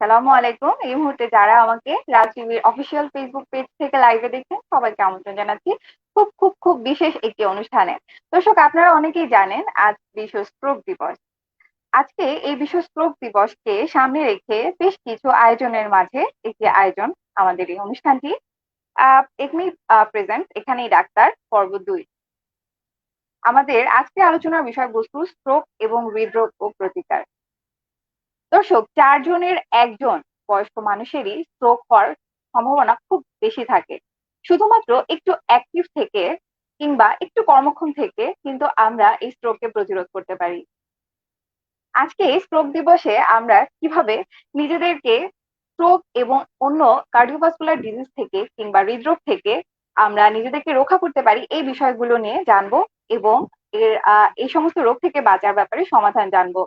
আসসালামু আলাইকুম। এই মুহূর্তে যারা আমাকে রাজ টিভির অফিসিয়াল ফেসবুক পেজ থেকে লাইভে দেখছেন সবাইকে আমন্ত্রণ জানাচ্ছি খুব খুব খুব বিশেষ একটি অনুষ্ঠানে। দর্শক, আপনারা অনেকেই জানেন আজ বিশ্ব স্ট্রোক দিবস। আজকে এই বিশ্ব স্ট্রোক দিবসকে সামনে রেখে বেশ কিছু আয়োজনের মাঝে একটি আয়োজন আমাদের এই অনুষ্ঠানটি। এখনি প্রেজেন্ট এখানেই ডাক্তার পর্ব 2। আমাদের আজকে আলোচনার বিষয়বস্তু স্ট্রোক এবং হৃদরোগ ও প্রতিকার। দর্শক, 4 জনের 1জন বয়স্ক মানুষেরই স্ট্রোক হওয়ার সম্ভাবনা খুব বেশি থাকে। শুধুমাত্র একটু অ্যাক্টিভ থেকে কিংবা একটু কর্মক্ষম থেকে কিন্তু আমরা এই স্ট্রোককে প্রতিরোধ করতে পারি। আজকে স্ট্রোক দিবসে আমরা কিভাবে নিজেদেরকে স্ট্রোক এবং অন্য কার্ডিওভাস্কুলার ডিজিজ থেকে কিংবা হৃদরোগ থেকে আমরা নিজেদেরকে রক্ষা করতে পারি এই বিষয়গুলো নিয়ে জানবো এবং এই সমস্ত রোগ থেকে বাঁচার ব্যাপারে সমাধান জানবো।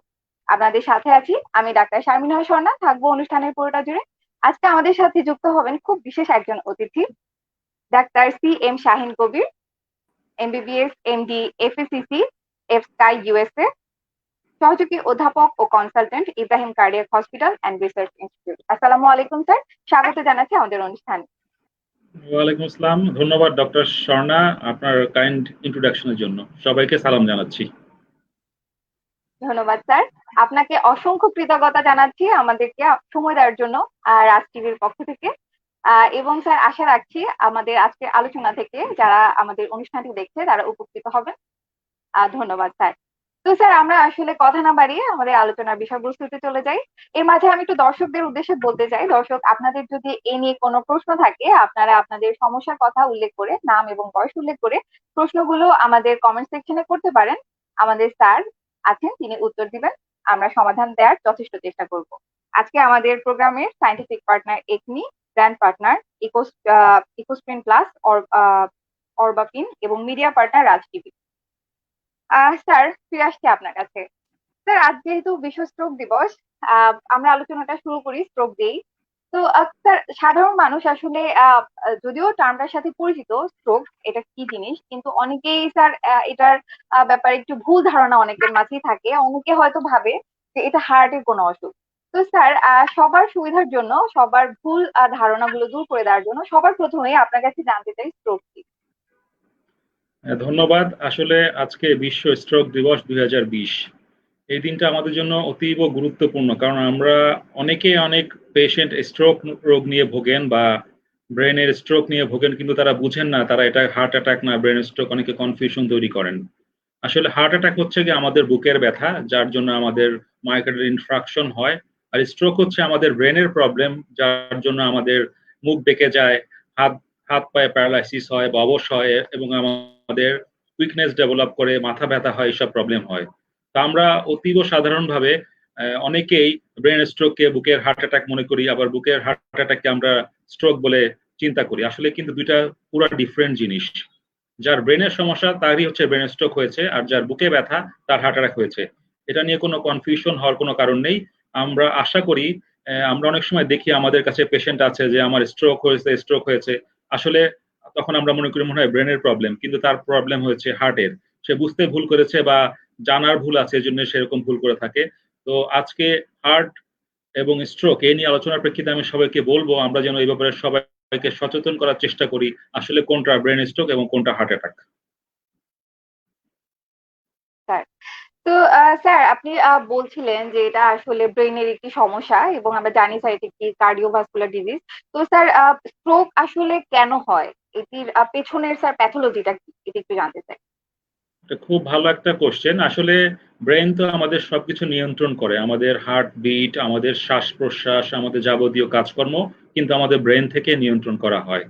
আপনাদের সাথে আছি আমি ডাক্তার শারমিন স্বর্ণা, থাকবো অনুষ্ঠানের পুরোটা জুড়ে। আজকে আমাদের সাথে যুক্ত হবেন খুব বিশেষ একজন অতিথি, ডাক্তার CM শাহিন কবির, MBBS MD FACC এফস্কাই USA, সহযোগী অধ্যাপক ও consultant Ibrahim cardiac hospital and research institute. আসসালামু আলাইকুম স্যার, স্বাগত জানাচ্ছি আমাদের অনুষ্ঠানে। ওয়ালাইকুম আসসালাম। ধন্যবাদ ডক্টর স্বর্ণা, আপনার কাইন্ড ইন্ট্রোডাকশনের জন্য। সবাইকে সালাম জানাচ্ছি। ধন্যবাদ স্যার, আপনাকে অসংখ্য কৃতজ্ঞতা জানাচ্ছি আমাদেরকে সময় দেওয়ার জন্য রাজ টিভির পক্ষ থেকে। এবং স্যার, আশা রাখছি আমাদের আজকে আলোচনা থেকে যারা আমাদের অনুষ্ঠানটি দেখছে তারা উপকৃত হবেন। ধন্যবাদ স্যার। তো স্যার, আমরা আসলে কথা না বাড়িয়ে আমাদের আলোচনার বিষয়বস্তুতে চলে যাই। এর মাঝে আমি একটু দর্শকদের উদ্দেশ্যে বলতে চাই, দর্শক আপনাদের যদি এ নিয়ে কোনো প্রশ্ন থাকে আপনারা আপনাদের সমস্যার কথা উল্লেখ করে নাম এবং বয়স উল্লেখ করে প্রশ্নগুলো আমাদের কমেন্ট সেকশনে করতে পারেন। আমাদের স্যার আছেন, তিনি উত্তর দিবেন, আমরা সমাধান দেওয়ার যথেষ্ট চেষ্টা করব। আজকে আমাদের প্রোগ্রামের scientific partner Acme, brand partner Ecosprin plus, অরবাপিন এবং media partner Raj TV. Sir, ফিরে আসছি আপনার কাছে। স্যার, আজ যেহেতু বিশ্ব স্ট্রোক দিবস, আমরা আলোচনাটা শুরু করি স্ট্রোক দিয়েই। তো স্যার, সাধারণ মানুষ আসলে যদিও টার্মটার সাথে পরিচিত স্ট্রোক এটা কি জিনিস, কিন্তু অনেকেই স্যার এটার ব্যাপারে একটু ভুল ধারণা অনেকের মাঝেই থাকে। অনেকে হয়তো ভাবে যে এটা হার্টের কোনো অসুখ। তো স্যার, সবার সুবিধার জন্য, সবার ভুল ধারণাগুলো দূর করে দেওয়ার জন্য সবার প্রথমে আপনার কাছে জানতে চাই স্ট্রোক কি। ধন্যবাদ। আসলে আজকে বিশ্ব স্ট্রোক দিবস 2020। এই দিনটা আমাদের জন্য অতীব গুরুত্বপূর্ণ, কারণ আমরা অনেক পেশেন্ট স্ট্রোক রোগ নিয়ে ভোগেন বা ব্রেনের স্ট্রোক নিয়ে ভোগেন, কিন্তু তারা বুঝেন না তারা এটা হার্ট অ্যাটাক না ব্রেন স্ট্রোক। অনেকে কনফিউশন তৈরি করেন। আসলে হার্ট অ্যাটাক হচ্ছে কি আমাদের বুকের ব্যথা, যার জন্য আমাদের মায়োকার্ডিয়াল ইনফ্রাকশন হয়। আর স্ট্রোক হচ্ছে আমাদের ব্রেনের প্রবলেম, যার জন্য আমাদের মুখ বেঁকে যায়, হাত হাত পায়ে প্যারালাইসিস হয় বা অবশ হয়, এবং আমাদের উইকনেস ডেভেলপ করে, মাথা ব্যথা হয়, এইসব প্রবলেম হয়। তো আমরা অতীব সাধারণভাবে অনেকেই ব্রেন স্ট্রোককে বুকের হার্ট অ্যাটাক মনে করি, আবার বুকের হার্ট অ্যাটাককে আমরা স্ট্রোক বলে চিন্তা করি। আসলে কিন্তু দুইটা পুরো ডিফারেন্ট জিনিস। যার ব্রেনের সমস্যা তারই হচ্ছে ব্রেন স্ট্রোক হয়েছে, আর যার বুকে ব্যথা তার হার্ট অ্যাটাক হয়েছে। এটা নিয়ে কোনো কনফিউশন হওয়ার কোনো কারণ নেই। আমরা আশা করি, আমরা অনেক সময় দেখি আমাদের কাছে পেশেন্ট আছে যে আমার স্ট্রোক হয়েছে। আসলে তখন আমরা মনে করি মনে হয় ব্রেনের প্রবলেম, কিন্তু তার প্রবলেম হয়েছে হার্টের। সে বুঝতে ভুল করেছে বা জানার ভুল আছে, এজন্য সেরকম ভুল করে থাকে। তো আজকে হার্ট এবং স্ট্রোক এই নিয়ে আলোচনার প্রেক্ষিতে আমি সবাইকে বলবো আমরা যেন এই ব্যাপারে সবাইকে সচেতন করার চেষ্টা করি, আসলে কোনটা ব্রেন স্ট্রোক এবং কোনটা হার্ট অ্যাটাক। স্যার, তো স্যার, আপনি বলছিলেন যে এটা আসলে ব্রেনের একটি সমস্যা এবং আমরা জানি স্যার এটি একটি কার্ডিওভাস্কুলার ডিজিজ। তো স্যার, স্ট্রোক আসলে কেন হয়, এটির পেছনের স্যার প্যাথোলজিটা কি, এটা একটু জানতে চাই। এটা খুব ভালো একটা কোশ্চেন। আসলে ব্রেন তো আমাদের সবকিছু নিয়ন্ত্রণ করে, আমাদের হার্ট বিট, আমাদের শ্বাস প্রশ্বাস, আমাদের যাবতীয় কাজকর্ম কিন্তু আমাদের ব্রেন থেকে নিয়ন্ত্রণ করা হয়।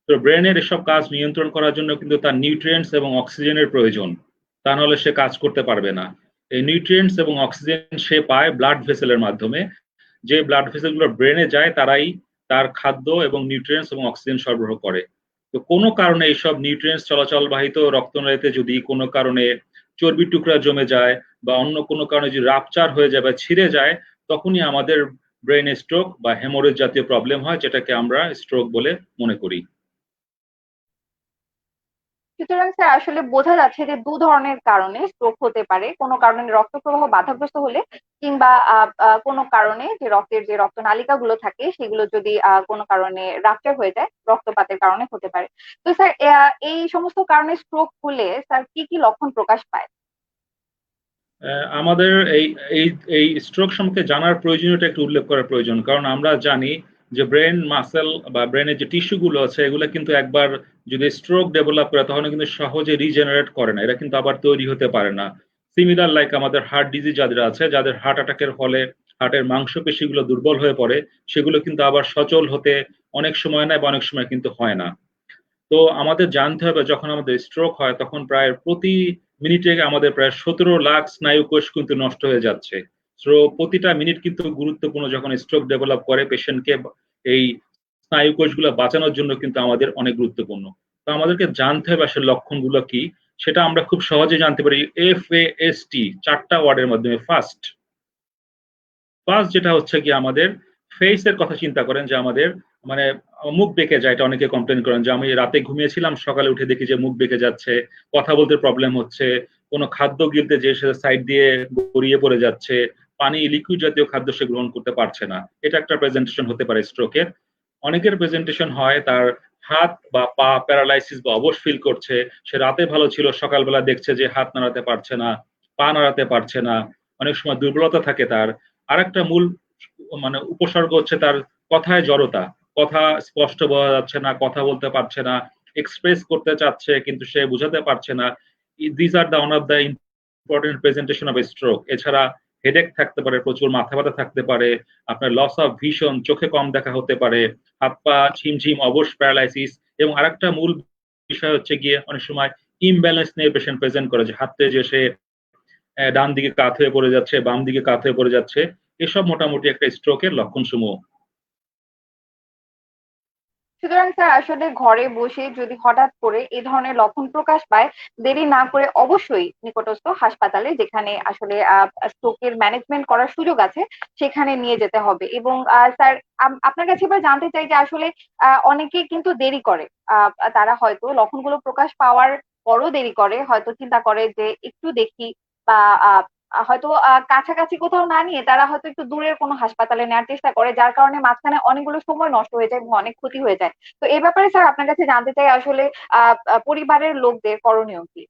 তো ব্রেনের এসব কাজ নিয়ন্ত্রণ করার জন্য কিন্তু তার নিউট্রিয়েন্টস এবং অক্সিজেনের প্রয়োজন, তা নাহলে সে কাজ করতে পারবে না। এই নিউট্রিয়েন্টস এবং অক্সিজেন সে পায় ব্লাড ভেসেলের মাধ্যমে। যে ব্লাড ভেসেলগুলো ব্রেনে যায় তারাই তার খাদ্য এবং নিউট্রিয়েন্টস এবং অক্সিজেন সরবরাহ করে। তো কোনো কারণে এইসব নিউট্রিয়েন্টস চলাচলবাহিত রক্তনালীতে যদি কোনো কারণে চর্বির টুকরা জমে যায় বা অন্য কোনো কারণে যদি রাপচার হয়ে যায় বা ছিঁড়ে যায়, তখনই আমাদের ব্রেন স্ট্রোক বা হেমোরেজ জাতীয় প্রবলেম হয়, যেটাকে আমরা স্ট্রোক বলে মনে করি। সুতরাং স্যার আসলে বোঝা যাচ্ছে যে দু ধরনের কারণে স্ট্রোক হতে পারে, কোনো কারণে রক্ত প্রবাহ বাধাগ্রস্ত হলে, কিংবা কোনো কারণে যে রক্তের যে রক্তনালিকা গুলো থাকে সেগুলো যদি কোনো কারণে রাপচার হয়ে যায়, রক্তপাতের কারণে হতে পারে। তো স্যার এই সমস্ত কারণে স্ট্রোক হলে স্যার কি কি লক্ষণ প্রকাশ পায়? আমাদের এই এই এই স্ট্রোক সম্পর্কে জানার প্রয়োজনীয়তা একটু উল্লেখ করার প্রয়োজন, কারণ আমরা জানি যে ব্রেন মাসেল বা ব্রেনের যে টিস্যু গুলো আছে এগুলো কিন্তু একবার যদি স্ট্রোক ডেভেলপ করে তখন কিন্তু সহজে রিজেনারেট করে না, এরা কিন্তু আবার তৈরি হতে পারে না। সিমিলার লাইক আমাদের হার্ট ডিজিজ যাদের আছে, যাদের হার্ট অ্যাটাকের ফলে হার্টের মাংসপেশিগুলো দুর্বল হয়ে পড়ে, সেগুলো কিন্তু আবার সচল হতে অনেক সময় নেয় বা অনেক সময় কিন্তু হয় না। তো আমাদের জানতে হবে যখন আমাদের স্ট্রোক হয় তখন প্রায় প্রতি মিনিটে আমাদের প্রায় 17 লাখ স্নায়ু কোষ কিন্তু নষ্ট হয়ে যাচ্ছে। তো প্রতিটা মিনিট কিন্তু গুরুত্বপূর্ণ, যখন স্ট্রোক ডেভেলপ করে পেশেন্টকে এই স্নায়ু কোষগুলো বাঁচানোর জন্য কিন্তু আমাদের অনেক গুরুত্বপূর্ণ। তো আমাদেরকে জানতে হবে আসলে লক্ষণগুলো কি, সেটা আমরা খুব সহজে জানতে পারি FAST 4টা ওয়ার্ডের মাধ্যমে। ফার্স্ট ফার্স্ট যেটা হচ্ছে কি আমাদের ফেস এর কথা চিন্তা করেন, যে আমাদের মানে মুখ বেঁকে যায়, এটা অনেকে কমপ্লেন করেন যে আমি রাতে ঘুমিয়েছিলাম সকালে উঠে দেখি যে মুখ বেঁকে যাচ্ছে, কথা বলতে প্রবলেম হচ্ছে, কোনো খাদ্য গিলতে যে সে সাইড দিয়ে গড়িয়ে পড়ে যাচ্ছে, পানি লিকুইড জাতীয় খাদ্য সে গ্রহণ করতে পারছে না। এটা একটা প্রেজেন্টেশন হতে পারে স্ট্রোকের। অনেকের প্রেজেন্টেশন হয় তার হাত বা পা প্যারালাইসিস বা অবশ ফিল করছে, সে রাতে ভালো ছিল সকালবেলা দেখছে যে হাত নাড়াতে পারছে না, পা নাড়াতে পারছে না, অনেক সময় দুর্বলতা থাকে তার। আরেকটা মূল উপসর্গ হচ্ছে তার কথায় জড়তা, কথা স্পষ্ট বলা যাচ্ছে না, কথা বলতে পারছে না, এক্সপ্রেস করতে চাচ্ছে কিন্তু সে বুঝাতে পারছে না। This are the one of the important presentation of stroke. এছাড়া হেডেক থাকতে পারে, প্রচুর মাথা ব্যথা থাকতে পারে, আপনার লস অফ ভিশন, চোখে কম দেখা হতে পারে, হাত পা ঝিমঝিম, অবশ, প্যারালাইসিস। এবং আরেকটা মূল বিষয় হচ্ছে গিয়ে অনেক সময় ইমব্যালেন্স নিয়ে পেশেন্ট প্রেজেন্ট করে, যে হাতে যে সে ডান দিকে কাত হয়ে পড়ে যাচ্ছে, বাম দিকে কাত হয়ে পড়ে যাচ্ছে। এসব মোটামুটি একটা স্ট্রোকের লক্ষণসমূহ। সুতরাং স্যার আসলে ঘরে বসে যদি হঠাৎ করে এই ধরনের লক্ষণ প্রকাশ পায়, দেরি না করে অবশ্যই নিকটস্থ হাসপাতালে, যেখানে আসলে স্ট্রোকের ম্যানেজমেন্ট করার সুযোগ আছে, সেখানে নিয়ে যেতে হবে। এবং স্যার আপনার কাছে এবার জানতে চাই যে আসলে অনেকেই কিন্তু দেরি করে, তারা হয়তো লক্ষণগুলো প্রকাশ পাওয়ার পরও দেরি করে, হয়তো চিন্তা করে যে একটু দেখি, বা হয়তো কাছাকাছি কোথাও না নিয়ে তারা হয়তো একটু দূরের কোনো হাসপাতালে নেওয়ার চেষ্টা করে, যার কারণে মাঝখানে অনেকগুলো সময় নষ্ট হয়ে যায় এবং অনেক ক্ষতি হয়ে যায়। তো এ ব্যাপারে স্যার আপনার কাছে জানতে চাই আসলে পরিবারের লোকদের করণীয় কি?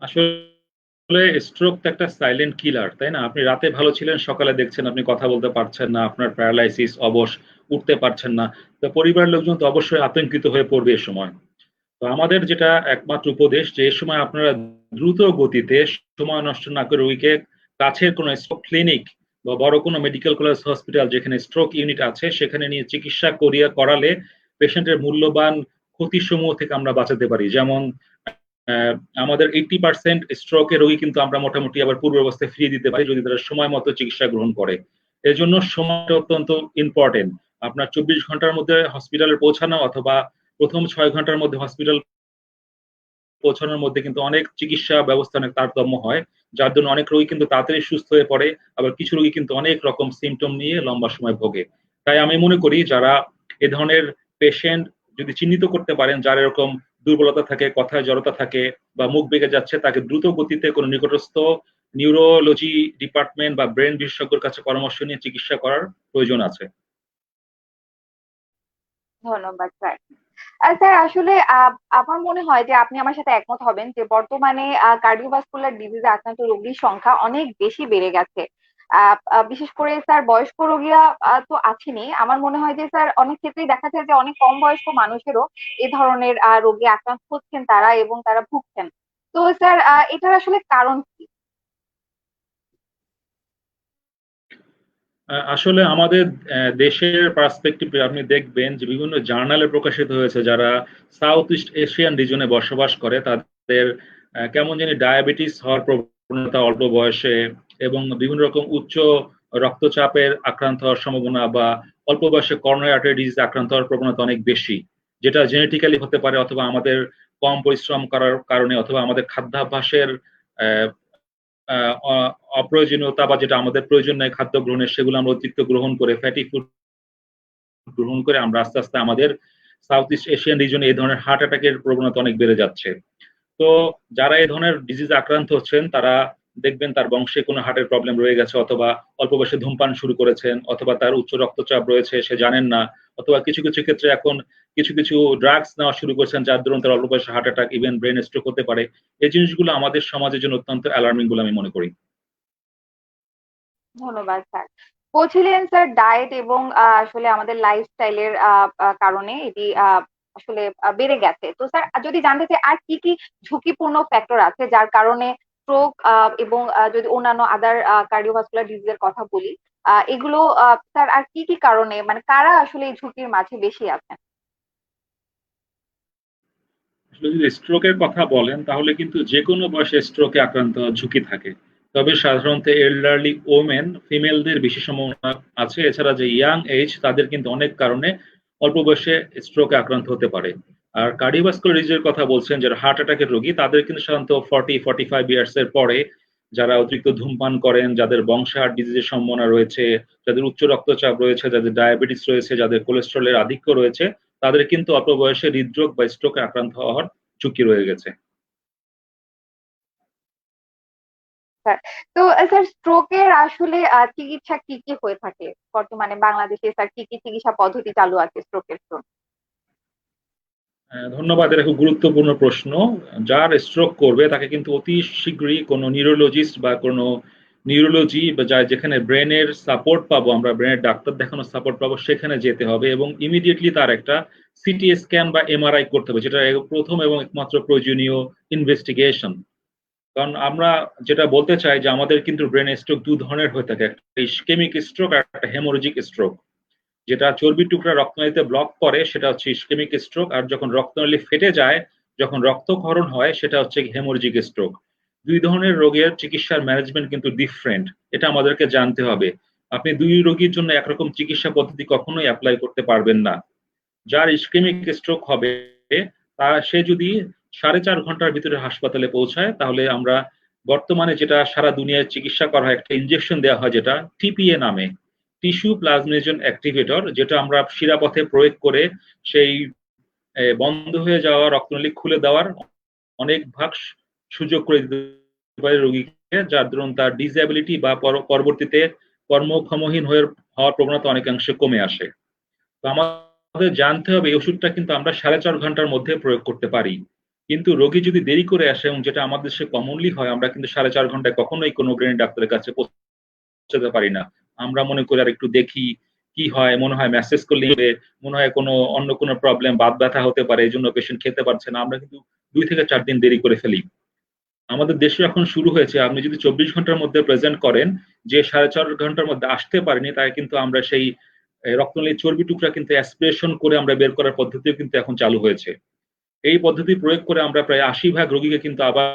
আসলে স্ট্রোক তো একটা সাইলেন্ট কিলার, তাই না? আপনি রাতে ভালো ছিলেন, সকালে দেখছেন আপনি কথা বলতে পারছেন না, আপনার প্যারালাইসিস, অবশ, উঠতে পারছেন না। তো পরিবারের লোকজন তো অবশ্যই আতঙ্কিত হয়ে পড়বে এ সময়। তো আমাদের যেটা একমাত্র উপদেশ, যে এ সময় আপনারা দ্রুত গতিতে, সময় নষ্ট না করে রোগীকে কাছের কোনো স্ট্রোক ক্লিনিক বা বড় কোনো মেডিকেল কলেজ হসপিটাল যেখানে স্ট্রোক ইউনিট আছে সেখানে নিয়ে চিকিৎসা করালে পেশেন্টের মূল্যবান ক্ষতিসমূহ থেকে আমরা বাঁচাতে পারি। যেমন আহ, আমাদের 80% স্ট্রোকের রোগী কিন্তু আমরা মোটামুটি আবার পূর্ব অবস্থায় ফিরিয়ে দিতে পারি যদি তারা সময় মতো চিকিৎসা গ্রহণ করে। এর জন্য সময়টা অত্যন্ত ইম্পর্টেন্ট। আপনার 24 ঘন্টার মধ্যে হসপিটালে পৌঁছানো অথবা প্রথম 6 ঘন্টার মধ্যে হসপিটাল পৌঁছানোর মধ্যে কিন্তু অনেক চিকিৎসা ব্যবস্থা অনেক তারতম্য হয়, যার জন্য অনেক রোগী কিন্তু তাড়াতাড়ি সুস্থ হয়ে পড়ে, আবার কিছু রোগী কিন্তু অনেক রকম সিমটম নিয়ে লম্বা সময় ভোগে। তাই আমি মনে করি যারা এ ধরনের পেশেন্ট যদি চিহ্নিত করতে পারেন, যার এরকম দুর্বলতা থাকে, কথায় জড়তা থাকে বা মুখ বেঁকে যাচ্ছে, তাকে দ্রুত গতিতে কোনো নিকটস্থ নিউরোলজি ডিপার্টমেন্ট বা ব্রেন বিশেষজ্ঞের কাছে পরামর্শ নিয়ে চিকিৎসা করার প্রয়োজন আছে। ধন্যবাদ স্যার। স্যার আসলে আমার মনে হয় যে আপনি আমার সাথে একমত হবেন যে বর্তমানে কার্ডিওভাস্কুলার ডিজিজে আক্রান্ত রোগীর সংখ্যা অনেক বেশি বেড়ে গেছে। বিশেষ করে স্যার বয়স্ক রোগীরা তো আছেনই, আমার মনে হয় যে স্যার অনেক ক্ষেত্রেই দেখা যায় যে অনেক কম বয়স্ক মানুষেরও এ ধরনের রোগে আক্রান্ত হচ্ছেন তারা, এবং তারা ভুগছেন। তো স্যার এটার আসলে কারণ কি? আসলে আমাদের দেশের পার্সপেক্টিভে আপনি দেখবেন যে বিভিন্ন জার্নালে প্রকাশিত হয়েছে, যারা সাউথ ইস্ট এশিয়ান রিজনে বসবাস করে তাদের কেমন জানি ডায়াবেটিস হওয়ার প্রবণতা অল্প বয়সে, এবং বিভিন্ন রকম উচ্চ রক্তচাপের আক্রান্ত হওয়ার সম্ভাবনা, বা অল্প বয়সে করোনারি আর্টারি ডিজিজ আক্রান্ত হওয়ার প্রবণতা অনেক বেশি, যেটা জেনেটিক্যালি হতে পারে, অথবা আমাদের কম পরিশ্রম করার কারণে, অথবা আমাদের খাদ্যাভ্যাসের অপ্রয়োজনীয়তা, বা যেটা আমাদের প্রয়োজন নেই খাদ্য গ্রহণের সেগুলো আমরা অতিরিক্ত গ্রহণ করে ফ্যাটি ফুড গ্রহণ করে আমরা আস্তে আস্তে আমাদের সাউথ ইস্ট এশিয়ান রিজনে এই ধরনের হার্ট অ্যাটাকের প্রবণতা অনেক বেড়ে যাচ্ছে। তো যারা এই ধরনের ডিজিজ আক্রান্ত হচ্ছেন তারা দেখবেন তার বংশে কোনো হার্টের প্রবলেম রয়ে গেছে, অথবা অল্প বয়সে ধূমপান শুরু করেছেন, অথবা তার উচ্চ রক্তচাপ রয়েছে সে জানেন না, অথবা কিছু কিছু ক্ষেত্রে এখন কিছু ড্রাগস নেওয়া শুরু করেছেন যার দরুন তার অল্প বয়সে heart attack, even brain stroke হতে পারে। এই জিনিসগুলো আমাদের সমাজের জন্য অত্যন্ত অ্যালার্মিং বলে আমি মনে করি। ধন্যবাদ স্যার। বলছিলেন স্যার ডায়েট এবং আসলে আমাদের লাইফস্টাইলের কারণে এটি আসলে বেড়ে গেছে। তো স্যার যদি জানতে চাই আর কি কি ঝুঁকিপূর্ণ ফ্যাক্টর আছে যার কারণে স্ট্রোক এবং যদি অন্যান্য আদার কার্ডিওভাস্কুলার ডিজিজের কথা বলি, এগুলো স্যার আর কি কি কারণে, মানে কারা আসলে এই ঝুঁকির মাঝে বেশি আছেন? আসলে যদি স্ট্রোকের কথা বলেন তাহলে কিন্তু যেকোনো বয়সে স্ট্রোকে আক্রান্ত হওয়ার ঝুঁকি থাকে। তবে সাধারণত এল্ডারলি ওমেন, ফিমেলদের বেশি সম্ভাবনা আছে। এছাড়া যে ইয়াং এজ তাদের কিন্তু অনেক কারণে অল্প বয়সে স্ট্রোকে আক্রান্ত হতে পারে। আর কার্ডিওভাস্কুলার ডিজিজের কথা বলছেন যারা হার্ট অ্যাটাকের রোগী তাদের কিন্তু সাধারণত 40-45 ইয়ার্স এর পরে, যারা অতিরিক্ত ধূমপান করেন, যাদের বংশে হার্ট ডিজিজের সম্ভাবনা রয়েছে, যাদের উচ্চ রক্তচাপ রয়েছে, যাদের ডায়াবেটিস রয়েছে, যাদের কোলেস্টেরলের আধিক্য রয়েছে, তাদের কিন্তু অল্প বয়সে হৃদরোগ বা স্ট্রোকে আক্রান্ত হওয়ার ঝুঁকি রয়ে গেছে। স্যার, তো স্যার স্ট্রোকের আসলে চিকিৎসা কি কি হয়ে থাকে বর্তমানে বাংলাদেশে? স্যার কি কি চিকিৎসা পদ্ধতি চালু আছে স্ট্রোকের জন্য? ধন্যবাদ। এটা খুব গুরুত্বপূর্ণ প্রশ্ন। যার স্ট্রোক করবে তাকে কিন্তু অতি শীঘ্রই কোনো নিউরোলজিস্ট বা কোনো নিউরোলজি বা যেখানে ব্রেনের সাপোর্ট পাবো, আমরা ব্রেনের ডাক্তার দেখানোর সাপোর্ট পাবো সেখানে যেতে হবে এবং ইমিডিয়েটলি তার একটা সিটি স্ক্যান বা এমআরআই করতে হবে, যেটা প্রথম এবং একমাত্র প্রয়োজনীয় ইনভেস্টিগেশন। কারণ আমরা যেটা বলতে চাই যে আমাদের কিন্তু ব্রেন স্ট্রোক ২ ধরনের হয়ে থাকে। একটা ইসকেমিক স্ট্রোক আর একটা হেমোরেজিক স্ট্রোক। যেটা চর্বির টুকরা রক্তনালীতে ব্লক করে সেটা হচ্ছে ইসকেমিক স্ট্রোক, আর যখন রক্তনালী ফেটে যায়, যখন রক্তক্ষরণ হয় সেটা হচ্ছে হেমোরেজিক স্ট্রোক। ২ ধরনের রোগের চিকিৎসার ম্যানেজমেন্ট কিন্তু ডিফারেন্ট। এটা আমাদেরকে জানতে হবে। আপনি ২ রোগীর জন্য একরকম চিকিৎসা পদ্ধতি কখনোই এপ্লাই করতে পারবেন না। যার ইসকেমিক স্ট্রোক হবে সে যদি ৪.৫ ঘন্টার ভিতরে হাসপাতালে পৌঁছায় তাহলে আমরা বর্তমানে যেটা সারা দুনিয়ায় চিকিৎসা করা হয়, একটা ইনজেকশন দেওয়া হয় যেটা টিপিএ নামে, টিস্যু প্লাজমেশন অ্যাক্টিভেটর, যেটা আমরা শিরাপথে প্রয়োগ করে সেই বন্ধ হয়ে যাওয়া রক্তনালী খুলে দেওয়ার অনেক ভাগ সুযোগ করে দিতে পারে রোগীকে, যার দরুন তার ডিসএবিলিটি বা পরবর্তীতে কর্মক্ষমহীন হওয়ার প্রবণতা অনেকাংশে কমে আসে। তো আমাদের জানতে হবে এই ওষুধটা কিন্তু আমরা ৪.৫ ঘন্টার মধ্যে প্রয়োগ করতে পারি। কিন্তু রোগী যদি দেরি করে আসে, এবং যেটা আমাদের দেশে কমনলি হয়, আমরা কিন্তু ৪.৫ ঘন্টায় কখনোই কোনো ব্রেন ডাক্তারের কাছে পৌঁছাতে পারি না। আমরা মনে করি আর একটু দেখি কি হয়, মনে হয় মেসেজ করলেই হবে, মনে হয় কোনো অন্য কোনো প্রবলেম, বাত ব্যথা হতে পারে এজন্য পেশেন্ট খেতে পারছে না। আমরা কিন্তু ২ থেকে ৪ দিন দেরি করে ফেলি। আমাদের দেশে এখন শুরু হয়েছে, আপনি যদি ২৪ ঘন্টার মধ্যে প্রেজেন্ট করেন যে ৪.৫ ঘন্টার মধ্যে আসতে পারেনি, তাই কিন্তু আমরা সেই রক্তনালীর চর্বি টুকরা কিন্তু অ্যাসপিরেশন করে আমরা বের করার পদ্ধতিও কিন্তু এখন চালু হয়েছে। এই পদ্ধতি প্রয়োগ করে আমরা প্রায় ৮০ ভাগ রোগীকে কিন্তু আবার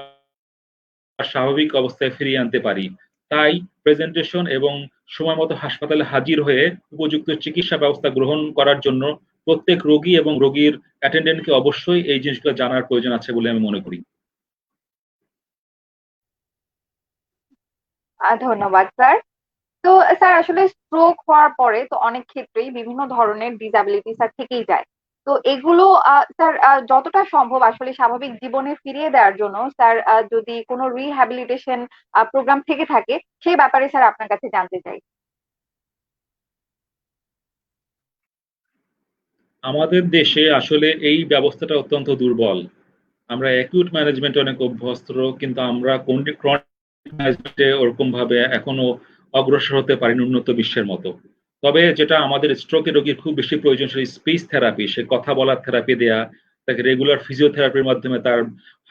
স্বাভাবিক অবস্থায় ফিরিয়ে আনতে পারি। তাই প্রেজেন্টেশন এবং সময় মতো হাসপাতালে হাজির হয়ে উপযুক্ত চিকিৎসা ব্যবস্থা গ্রহণ করার জন্য প্রত্যেক রোগী এবং রোগীর অ্যাটেন্ডেন্টকে অবশ্যই এই জিনিসগুলো জানার প্রয়োজন আছে বলে আমি মনে করি। ধন্যবাদ স্যার। তো স্যার আসলে স্ট্রোক হওয়ার পরে তো অনেক ক্ষেত্রেই বিভিন্ন ধরনের ডিসাবিলিটি স্যার থেকেই যায়। তো এগুলো স্যার যতটা সম্ভব আসলে স্বাভাবিক জীবনে ফিরিয়ে দেওয়ার জন্য স্যার যদি কোনো রিহ্যাবিলিটেশন প্রোগ্রাম থেকে থাকে সেই ব্যাপারে স্যার আপনার কাছে জানতে চাই। আমাদের দেশে আসলে এই ব্যবস্থাটা অত্যন্ত দুর্বল। আমরা অ্যাকিউট ম্যানেজমেন্টে অনেক অভ্যস্ত, কিন্তু আমরা ক্রনিক ম্যানেজমেন্টে ওরকম ভাবে এখনো অগ্রসর হতে পারিনি উন্নত বিশ্বের মতো। তবে যেটা আমাদের স্ট্রোকের রোগীর খুব বেশি প্রয়োজন সেটা স্পিচ থেরাপি, সে কথা বলার থেরাপি দেয়া, তাকে রেগুলার ফিজিওথেরাপির মাধ্যমে তার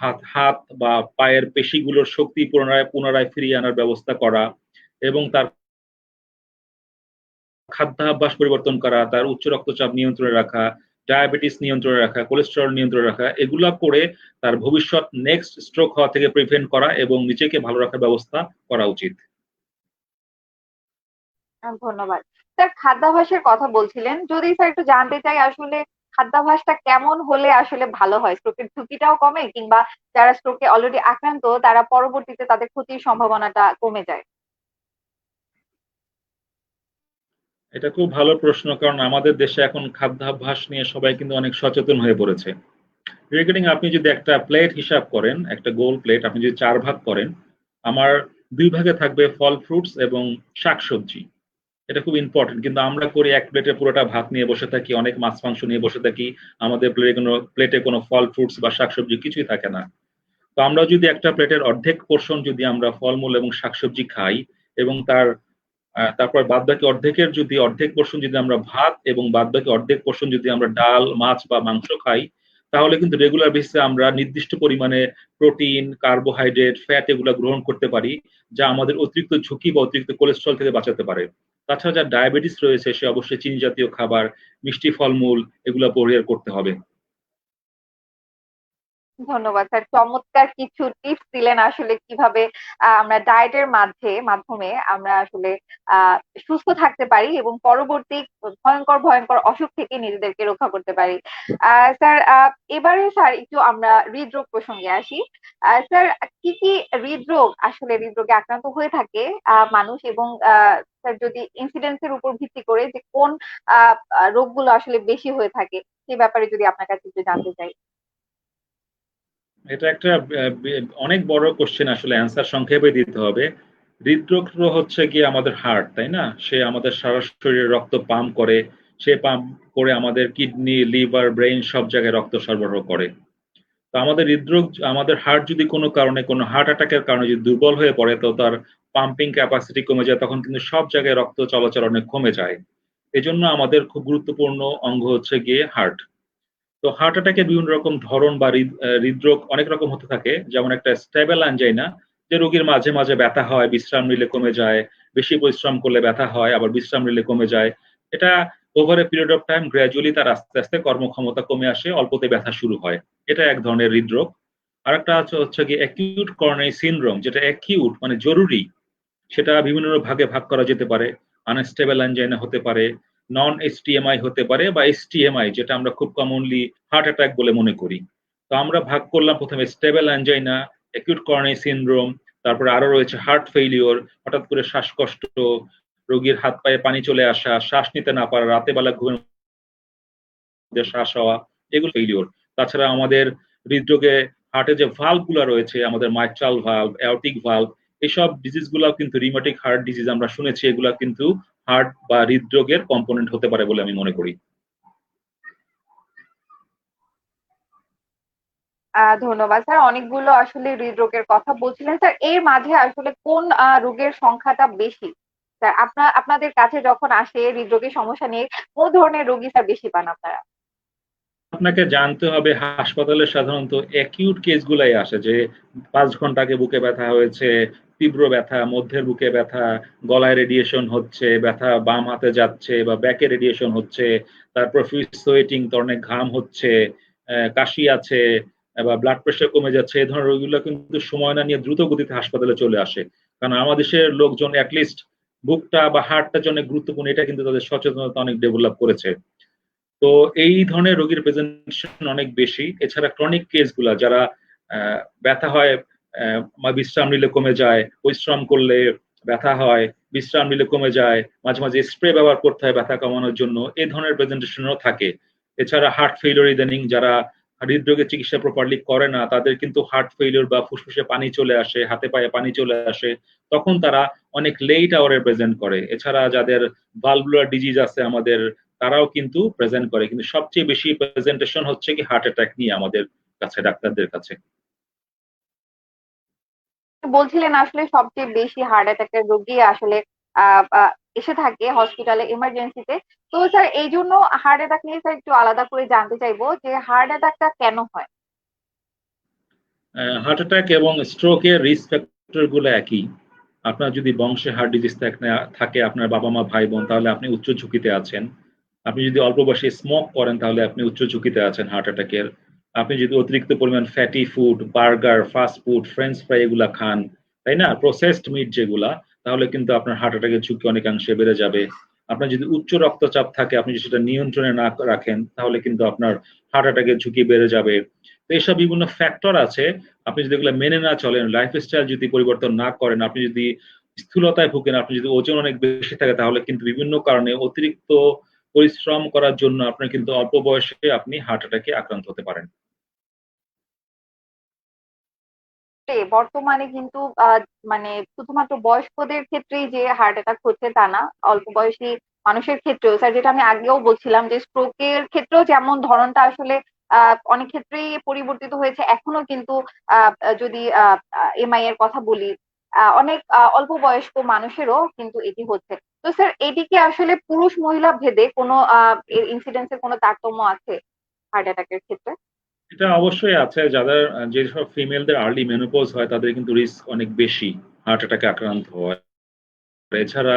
হাত হাত বা পায়ের পেশিগুলোর শক্তি পুনরায় পুনরায় ফিরিয়ে আনার ব্যবস্থা করা, এবং তার খাদ্যাভ্যাস পরিবর্তন করা, তার উচ্চ রক্তচাপ নিয়ন্ত্রণে রাখা, ডায়াবেটিস নিয়ন্ত্রণে রাখা, কোলেস্টেরল নিয়ন্ত্রণে রাখা, এগুলা করে তার ভবিষ্যৎ নেক্সট স্ট্রোক হওয়া থেকে প্রিভেন্ট করা এবং নিজেকে ভালো রাখার ব্যবস্থা করা উচিত। ধন্যবাদ স্যার। খাদ্যাভ্যাসের কথা বলছিলেন, যদি স্যার একটু জানতে চাই আসলে খাদ্যাভ্যাসটা কেমন হলে আসলে ভালো হয়, স্ট্রোকের ঝুঁকিটাও কমে কিংবা যারা স্ট্রোকে অলরেডি আক্রান্ত তারা পরবর্তীতে তাদের ক্ষতির সম্ভাবনাটা কমে যায়? এটা খুব ভালো প্রশ্ন, কারণ আমাদের দেশে এখন খাদ্যাভ্যাস নিয়ে সবাই কিন্তু অনেক সচেতন হয়ে পড়েছে। রিগার্ডিং আপনি যদি একটা প্লেট হিসাব করেন, একটা গোল প্লেট আপনি যদি ৪ ভাগ করেন, আমার ২ ভাগে থাকবে ফল, ফ্রুটস এবং শাকসবজি। এটা খুব ইম্পোর্টেন্ট। কিন্তু আমরা করি এক প্লেটে পুরোটা ভাত নিয়ে বসে থাকি, অনেক মাছ-মাংস নিয়ে বসে থাকি। আমাদের প্লেটে কোনো ফল, ফ্রুটস বা শাকসবজি কিছুই থাকে না। তো আমরা যদি একটা প্লেটের অর্ধেক পোর্শন যদি আমরা ফলমূল এবং শাকসবজি খাই এবং তারপর বাদবাকি অর্ধেক পোর্শন যদি আমরা ভাত এবং বাদবাকি অর্ধেক পোর্শন যদি আমরা ডাল, মাছ বা মাংস খাই, তাহলে কিন্তু রেগুলার বেসিসে আমরা নির্দিষ্ট পরিমাণে প্রোটিন, কার্বোহাইড্রেট, ফ্যাট এগুলা গ্রহণ করতে পারি, যা আমাদের অতিরিক্ত ঝুঁকি বা অতিরিক্ত কোলেস্টেরল থেকে বাঁচাতে পারে। তাছাড়া যার ডায়াবেটিস রয়েছে সে অবশ্যই চিনি জাতীয় খাবার, মিষ্টি ফলমূল এগুলা পরিহার করতে হবে। ধন্যবাদ স্যার, চমৎকার কিছু টিপস দিলেন আসলে কিভাবে আমরা ডায়েটের মাধ্যমে আমরা আসলে আহ সুস্থ থাকতে পারি এবং পরবর্তী ভয়ঙ্কর ভয়ঙ্কর অসুখ থেকে নিজেদেরকে রক্ষা করতে পারি। স্যার, এবারে স্যার একটু আমরা হৃদরোগ প্রসঙ্গে আসি। স্যার, কি কি হৃদরোগে আক্রান্ত হয়ে থাকে মানুষ, এবং স্যার যদি ইনসিডেন্সের উপর ভিত্তি করে যে কোন রোগগুলো আসলে বেশি হয়ে থাকে সে ব্যাপারে যদি আপনার কাছে একটু জানতে চাই। এটা একটা অনেক বড় কোশ্চেন, আসলে অ্যান্সার সংক্ষেপে দিতে হবে। হৃদরোগ হচ্ছে গিয়ে আমাদের হার্ট, তাই না? সে আমাদের সারা শরীরে রক্ত পাম্প করে, সে পাম্প করে আমাদের কিডনি, লিভার, ব্রেইন সব জায়গায় রক্ত সরবরাহ করে। তো আমাদের হৃদরোগ, আমাদের হার্ট যদি কোনো কারণে, কোনো হার্ট অ্যাটাকের কারণে যদি দুর্বল হয়ে পড়ে, তো তার পাম্পিং ক্যাপাসিটি কমে যায়, তখন কিন্তু সব জায়গায় রক্ত চলাচল অনেক কমে যায়। এজন্য আমাদের খুব গুরুত্বপূর্ণ অঙ্গ হচ্ছে গিয়ে হার্ট। তো হার্ট অ্যাটাকের বিভিন্ন রকম ধরন বা হৃদরোগ অনেক রকম হতে থাকে। যেমন একটা স্টেবল অ্যাঞ্জাইনা, যে রোগীর মাঝে মাঝে ব্যথা হয়, বিশ্রাম নিলে কমে যায়, বেশি পরিশ্রম করলে ব্যথা হয়, আবার বিশ্রাম নিলে কমে যায়। এটা over a period of time gradually তার আস্তে আস্তে কর্মক্ষমতা কমে আসে, অল্পতে ব্যথা শুরু হয়। এটা এক ধরনের হৃদরোগ। আরেকটা হচ্ছে গিয়ে অ্যাকিউট করোনারি সিনড্রোম, যেটা অ্যাকিউট মানে জরুরি। সেটা বিভিন্ন ভাগে ভাগ করা যেতে পারে। আনস্টেবল অ্যাঞ্জাইনা হতে পারে, নন এসটিএমআই হতে পারে, বা এসটিএমআই যেটা আমরা খুব কমনলি হার্ট অ্যাটাক বলে মনে করি। তো আমরা ভাগ করলাম প্রথমে stable angina, acute coronary syndrome, তারপরে আরো রয়েছে হার্ট ফেইলিওর, হঠাৎ করে শ্বাসকষ্ট, রোগীর হাত পায়ে পানি চলে আসা, শ্বাস নিতে না পারা, রাতে বেলা ঘুমের মধ্যে শ্বাস হওয়া, এগুলো ফেইলিওর। তাছাড়া আমাদের হৃদরোগে হার্টে যে ভালভ গুলা রয়েছে, আমাদের মাইট্রাল ভালভ, অ্যাওর্টিক ভালভ, এইসব ডিজিজ গুলাও কিন্তু রিউমেটিক হার্ট ডিজিজ আমরা শুনেছি, এগুলা কিন্তু হার্ট বা হৃদরোগের কম্পোনেন্ট হতে পারে বলে আমি মনে করি। ধন্যবাদ স্যার, অনেকগুলো আসলে হৃদরোগের কথা বলছিলেন স্যার। এর মাঝে আসলে কোন রোগের সংখ্যাটা বেশি স্যার? আপনাদের কাছে যখন আসে হৃদরোগের সমস্যা নিয়ে, কোন ধরনের রোগী স্যার বেশি পান আপনারা? আপনাকে জানতে হবে হাসপাতালে সাধারণত অ্যাকিউট কেস গুলাই আসে, যে ৫ ঘন্টা আগে বুকে ব্যথা হয়েছে, তীব্র ব্যথা, মধ্যের বুকে ব্যথা, গলায় রেডিয়েশন হচ্ছে, ব্যথা বাম হাতে যাচ্ছে বা ব্যাকে রেডিয়েশন হচ্ছে, তারপর ফ্রি সোয়েটিং, তো অনেক ঘাম হচ্ছে, কাশি আছে, বা ব্লাড প্রেশার কমে যাচ্ছে। এই ধরনের রোগীগুলো কিন্তু সময় না নিয়ে দ্রুত গতিতে হাসপাতালে চলে আসে। কারণ আমাদের দেশের লোকজন এটলিস্ট বুকটা বা হার্টটা যে অনেক গুরুত্বপূর্ণ, এটা কিন্তু তাদের সচেতনতা অনেক ডেভেলপ করেছে। তো এই ধরনের রোগীর প্রেজেন্টেশন অনেক বেশি। এছাড়া ক্রনিক কেস গুলা, যারা ব্যথা হয়, বিশ্রাম নিলে কমে যায়, পরিশ্রম করলে ব্যথা হয়, বিশ্রাম নিলে কমে যায়, মাঝে মাঝে স্প্রে ব্যবহার করতে হয় ব্যথা কমানোর জন্য, এই ধরনের প্রেজেন্টেশনও থাকে। এছাড়া হার্ট ফেইলিওর, ইদানিং যারা হৃদরোগের চিকিৎসা প্রপারলি করে না, তাদের কিন্তু হার্ট ফেইলিওর বা ফুসফুসে পানি চলে আসে, হাতে পায়ে পানি চলে আসে, তখন তারা অনেক লেট আওয়ারে প্রেজেন্ট করে। এছাড়া যাদের ভালভুলার ডিজিজ আছে আমাদের, তারাও কিন্তু প্রেজেন্ট করে। কিন্তু সবচেয়ে বেশি প্রেজেন্টেশন হচ্ছে কি হার্ট অ্যাটাক নিয়ে আমাদের কাছে, ডাক্তারদের কাছে। বলছিলেন আসলে সবচেয়ে বেশি হার্ট অ্যাটাকের রোগী আসলে আহ আহ, এসে থাকে হসপিটালে এমার্জেন্সিতে। তো স্যার, এই জন্য হার্ট অ্যাটাক নিয়ে স্যার একটু আলাদা করে জানতে চাইবো যে হার্ট অ্যাটাকটা কেন হয়। হার্ট অ্যাটাক এবং স্ট্রোকের রিস্ক ফ্যাক্টর গুলো একই। আপনার যদি বংশে হার্ট ডিজিজ থাকে, আপনার বাবা মা ভাই বোন, তাহলে আপনি উচ্চ ঝুঁকিতে আছেন। আপনি যদি অল্প বয়সে স্মোক করেন, তাহলে আপনি উচ্চ ঝুঁকিতে আছেন হার্ট অ্যাটাকের। আপনি যদি অতিরিক্ত পরিমাণ fatty food, burger, fast food, French fry এগুলা খান, তাই না, প্রসেসড মিট যেগুলা, তাহলে কিন্তু আপনার হার্ট অ্যাটাকের ঝুঁকি অনেকাংশে বেড়ে যাবে। আপনার যদি উচ্চ রক্তচাপ থাকে, আপনি যদি সেটা নিয়ন্ত্রণে না রাখেন, তাহলে কিন্তু আপনার হার্ট অ্যাটাকের ঝুঁকি বেড়ে যাবে। তো এইসব বিভিন্ন ফ্যাক্টর আছে। আপনি যদি এগুলো মেনে না চলেন, লাইফস্টাইল যদি পরিবর্তন না করেন, আপনি যদি স্থূলতায় ভুগেন, আপনি যদি ওজন অনেক বেশি থাকে তাহলে কিন্তু বিভিন্ন কারণে অতিরিক্ত পরিশ্রম করার জন্য আপনার কিন্তু অল্প বয়সে আপনি হার্ট অ্যাটাকে আক্রান্ত হতে পারেন। বর্তমানে কিন্তু মানে শুধুমাত্র বয়স্কদের ক্ষেত্রেই যে হার্ট অ্যাটাক হচ্ছে তা না, অল্প বয়সী মানুষের ক্ষেত্রেও স্যার, যেটা আমি আগেও বলছিলাম যে স্ট্রোকের ক্ষেত্রেও যেমন ধরনটা আসলে অনেক ক্ষেত্রেই পরিবর্তিত হয়েছে এখনো কিন্তু। যদি এমআই এর কথা বলি, অনেক অল্প বয়স্ক মানুষেরও কিন্তু এটি হচ্ছে। তো স্যার, এটি কি আসলে পুরুষ মহিলা ভেদে কোনো ইনসিডেন্সের কোনো তারতম্য আছে হার্ট অ্যাটাকের ক্ষেত্রে? এটা অবশ্যই আছে। যাদের যেসব ফিমেলদের আর্লি মেনোপজ হয় তাদের কিন্তু রিস্ক অনেক বেশি হার্ট অ্যাটাকে আক্রান্ত হওয়ার। এছাড়া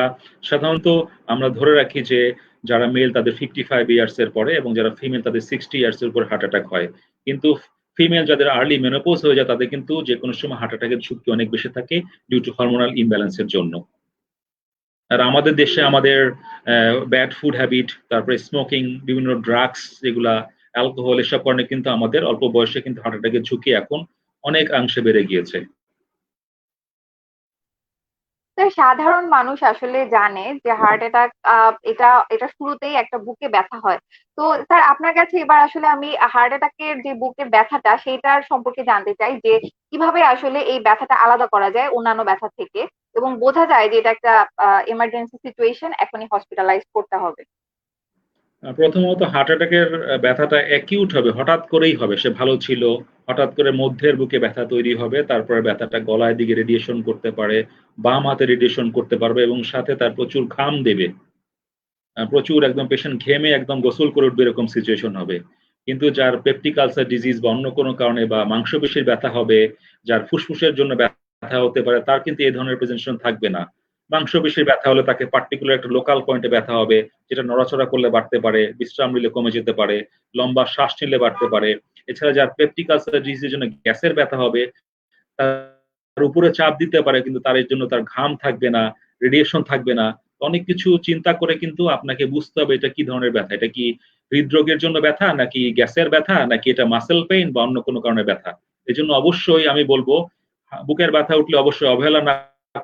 সাধারণত আমরা ধরে রাখি যে যারা মেল তাদের 55 ইয়ার্স এর পরে এবং যারা ফিমেল তাদের 60 ইয়ার্স এর উপর হার্ট অ্যাটাক হয়। কিন্তু ফিমেল যাদের আর্লি মেনোপজ হয়ে যায় তাদের কিন্তু যেকোনো সময় হার্ট অ্যাটাকের ঝুঁকি অনেক বেশি থাকে ডিউ টু হরমোনাল ইমব্যালেন্স এর জন্য। আর আমাদের দেশে আমাদের ব্যাড ফুড হ্যাবিট, তারপরে স্মোকিং, বিভিন্ন ড্রাগস যেগুলা, অ্যালকোহল, এসব কারণে কিন্তু আমাদের অল্প বয়সে কিন্তু হার্ট অ্যাটাকের ঝুঁকি এখন অনেকাংশে বেড়ে গিয়েছে। স্যার, সাধারণ মানুষ আসলে জানে যে হার্ট অ্যাটাক এটা এটা শুরুতেই একটা বুকে ব্যথা হয়। তো স্যার, আপনার কাছে এবার আসলে আমি হার্ট অ্যাটাকের যে বুকের ব্যথাটা সেটার সম্পর্কে জানতে চাই, যে কিভাবে আসলে এই ব্যথাটা আলাদা করা যায় অন্যান্য ব্যথা থেকে, এবং বোঝা যায় যে এটা একটা এমার্জেন্সি সিচুয়েশন, এখনই হসপিটালাইজ করতে হবে। প্রথমত হার্ট অ্যাটাকের ব্যথাটা অ্যাকিউট হবে, হঠাৎ করেই হবে। সে ভালো ছিল, হঠাৎ করে মধ্যের বুকে ব্যথা তৈরি হবে। তারপরে ব্যথাটা গলায় দিকে রেডিয়েশন করতে পারে, বাম হাতে রেডিয়েশন করতে পারবে এবং সাথে তার প্রচুর ঘাম দেবে। প্রচুর একদম পেশেন্ট ঘেমে একদম গোসল করে উঠবে এরকম সিচুয়েশন হবে। কিন্তু যার পেপটিক আলসার ডিজিজ বা অন্য কোনো কারণে বা মাংসপেশির ব্যথা হবে, যার ফুসফুসের জন্য ব্যথা হতে পারে, তার কিন্তু এই ধরনের প্রেজেন্টেশন থাকবে না। মাংসপেশির ব্যথা হলে তাকে পার্টিকুলার একটা লোকাল পয়েন্টে ব্যথা হবে, যেটা নড়াচড়া করলে বাড়তে পারে, বিশ্রাম নিলে কমে যেতে পারে, লম্বা শ্বাস নিলে বাড়তে পারে। এছাড়া যার পেপটিক আলসার ডিজিজের জন্য গ্যাসের ব্যথা হবে, তার উপরে চাপ দিতে পারে কিন্তু তার এর জন্য তার ঘাম থাকবে না, রেডিয়েশন থাকবে না। অনেক কিছু চিন্তা করে কিন্তু আপনাকে বুঝতে হবে এটা কি ধরনের ব্যথা। এটা কি হৃদরোগের জন্য ব্যথা, নাকি গ্যাসের ব্যথা, নাকি এটা মাসল পেইন বা অন্য কোনো কারণে ব্যথা। এজন্য অবশ্যই আমি বলব বুকের ব্যথা উঠলে অবশ্যই অবহেলা না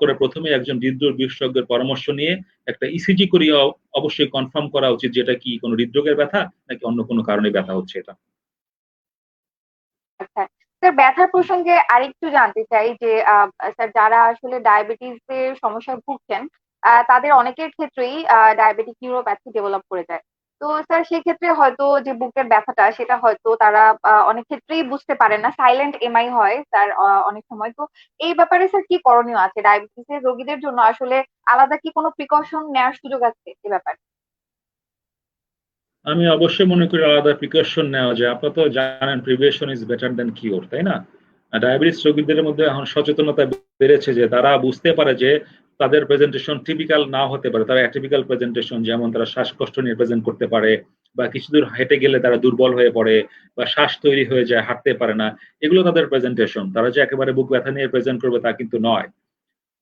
করে ১ম এই একজন হৃদরোগ বিশেষজ্ঞের পরামর্শ নিয়ে একটা ইসিজি করিয়ে অবশ্যই কনফার্ম করা উচিত যে এটা কি কোনো হৃদরোগের ব্যথা নাকি অন্য কোনো কারণে ব্যথা হচ্ছে এটা। আচ্ছা স্যার, ব্যথার প্রসঙ্গে আরেকটু জানতে চাই যে স্যার, যারা আসলে ডায়াবেটিস এর সমস্যায় ভুগছেন, তাদের অনেকের ক্ষেত্রেই ডায়াবেটিক নিউরোপ্যাথি ডেভেলপ করে যায়। তো স্যার, সেক্ষেত্রে হয়তো যে বুকের ব্যথাটা সেটা হয়তো তারা অনেক ক্ষেত্রেই বুঝতে পারেন না, সাইলেন্ট এমআই হয় স্যার অনেক সময়। তো এই ব্যাপারে স্যার কি করণীয় আছে ডায়াবেটিস এর রোগীদের জন্য? আসলে আলাদা কি কোনো প্রিকশন নেওয়ার সুযোগ আছে এ ব্যাপারে? আমি অবশ্যই মনে করি আলাদা প্রিকশন নেওয়া যায়। আপনারা তো জানেন prevention is better than cure, তাই না? ডায়াবেটিস রোগীদের মধ্যে এখন সচেতনতা বেড়েছে যে তারা বুঝতে পারে যে তাদের প্রেজেন্টেশন টিপিক্যাল নাও হতে পারে। তারা অ্যাটিপিক্যাল প্রেজেন্টেশন, যেমন তারা শ্বাসকষ্ট নিয়ে প্রেজেন্ট করতে পারে বা কিছুদূর হেঁটে গেলে তারা দুর্বল হয়ে পড়ে বা শ্বাস তৈরি হয়ে যায়, হাঁটতে পারে না। এগুলো তাদের প্রেজেন্টেশন। তারা যে একেবারে বুক ব্যথা নিয়ে প্রেজেন্ট করবে তা কিন্তু নয়।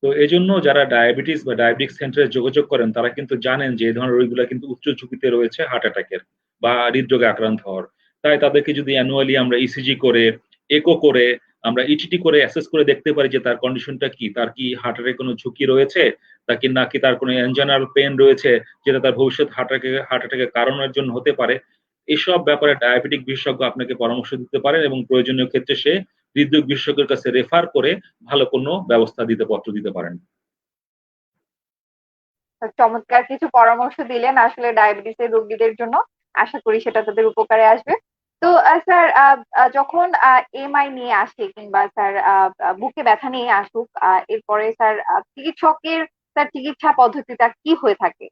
তো এজন্য যারা ডায়াবেটিস বা ডায়াবেটিক সেন্টারে যোগাযোগ করেন তারা কিন্তু জানেন যে এই ধরনের রোগীগুলা কিন্তু উচ্চ ঝুঁকিতে রয়েছে হার্ট অ্যাটাকের বা হৃদরোগে আক্রান্ত হওয়ার। তাই তাদেরকে যদি অ্যানুয়ালি আমরা ইসিজি করে, একো করে, আমরা ইটিটি করে অ্যাসেস করে দেখতে পারি যে তার কন্ডিশনটা কি? তার কি হার্ট অ্যাটাকের কোনো ঝুঁকি রয়েছে? নাকি তার কোনো এনজাইনাল পেইন রয়েছে যেটা তার ভবিষ্যৎ হার্ট অ্যাটাকের কারণের জন্য হতে পারে। এসব ব্যাপারে ডায়াবেটিক বিশেষজ্ঞ আপনাকে পরামর্শ দিতে পারেন এবং প্রয়োজনীয় ক্ষেত্রে সে হৃদরোগ বিশেষজ্ঞের কাছে রেফার করে ভালো কোনো ব্যবস্থা পত্র দিতে পারেন। চমৎকার কিছু পরামর্শ দিলেন আসলে ডায়াবেটিস এর রোগীদের জন্য। আশা করি সেটা তাদের উপকারে আসবে। তো স্যার, যখন এমআই নিয়ে আসে কিংবা স্যার বুকে ব্যথা নিয়ে আসুক, এরপরে স্যার চিকিৎসকের স্যার চিকিৎসা পদ্ধতিটা কি হয়ে থাকে?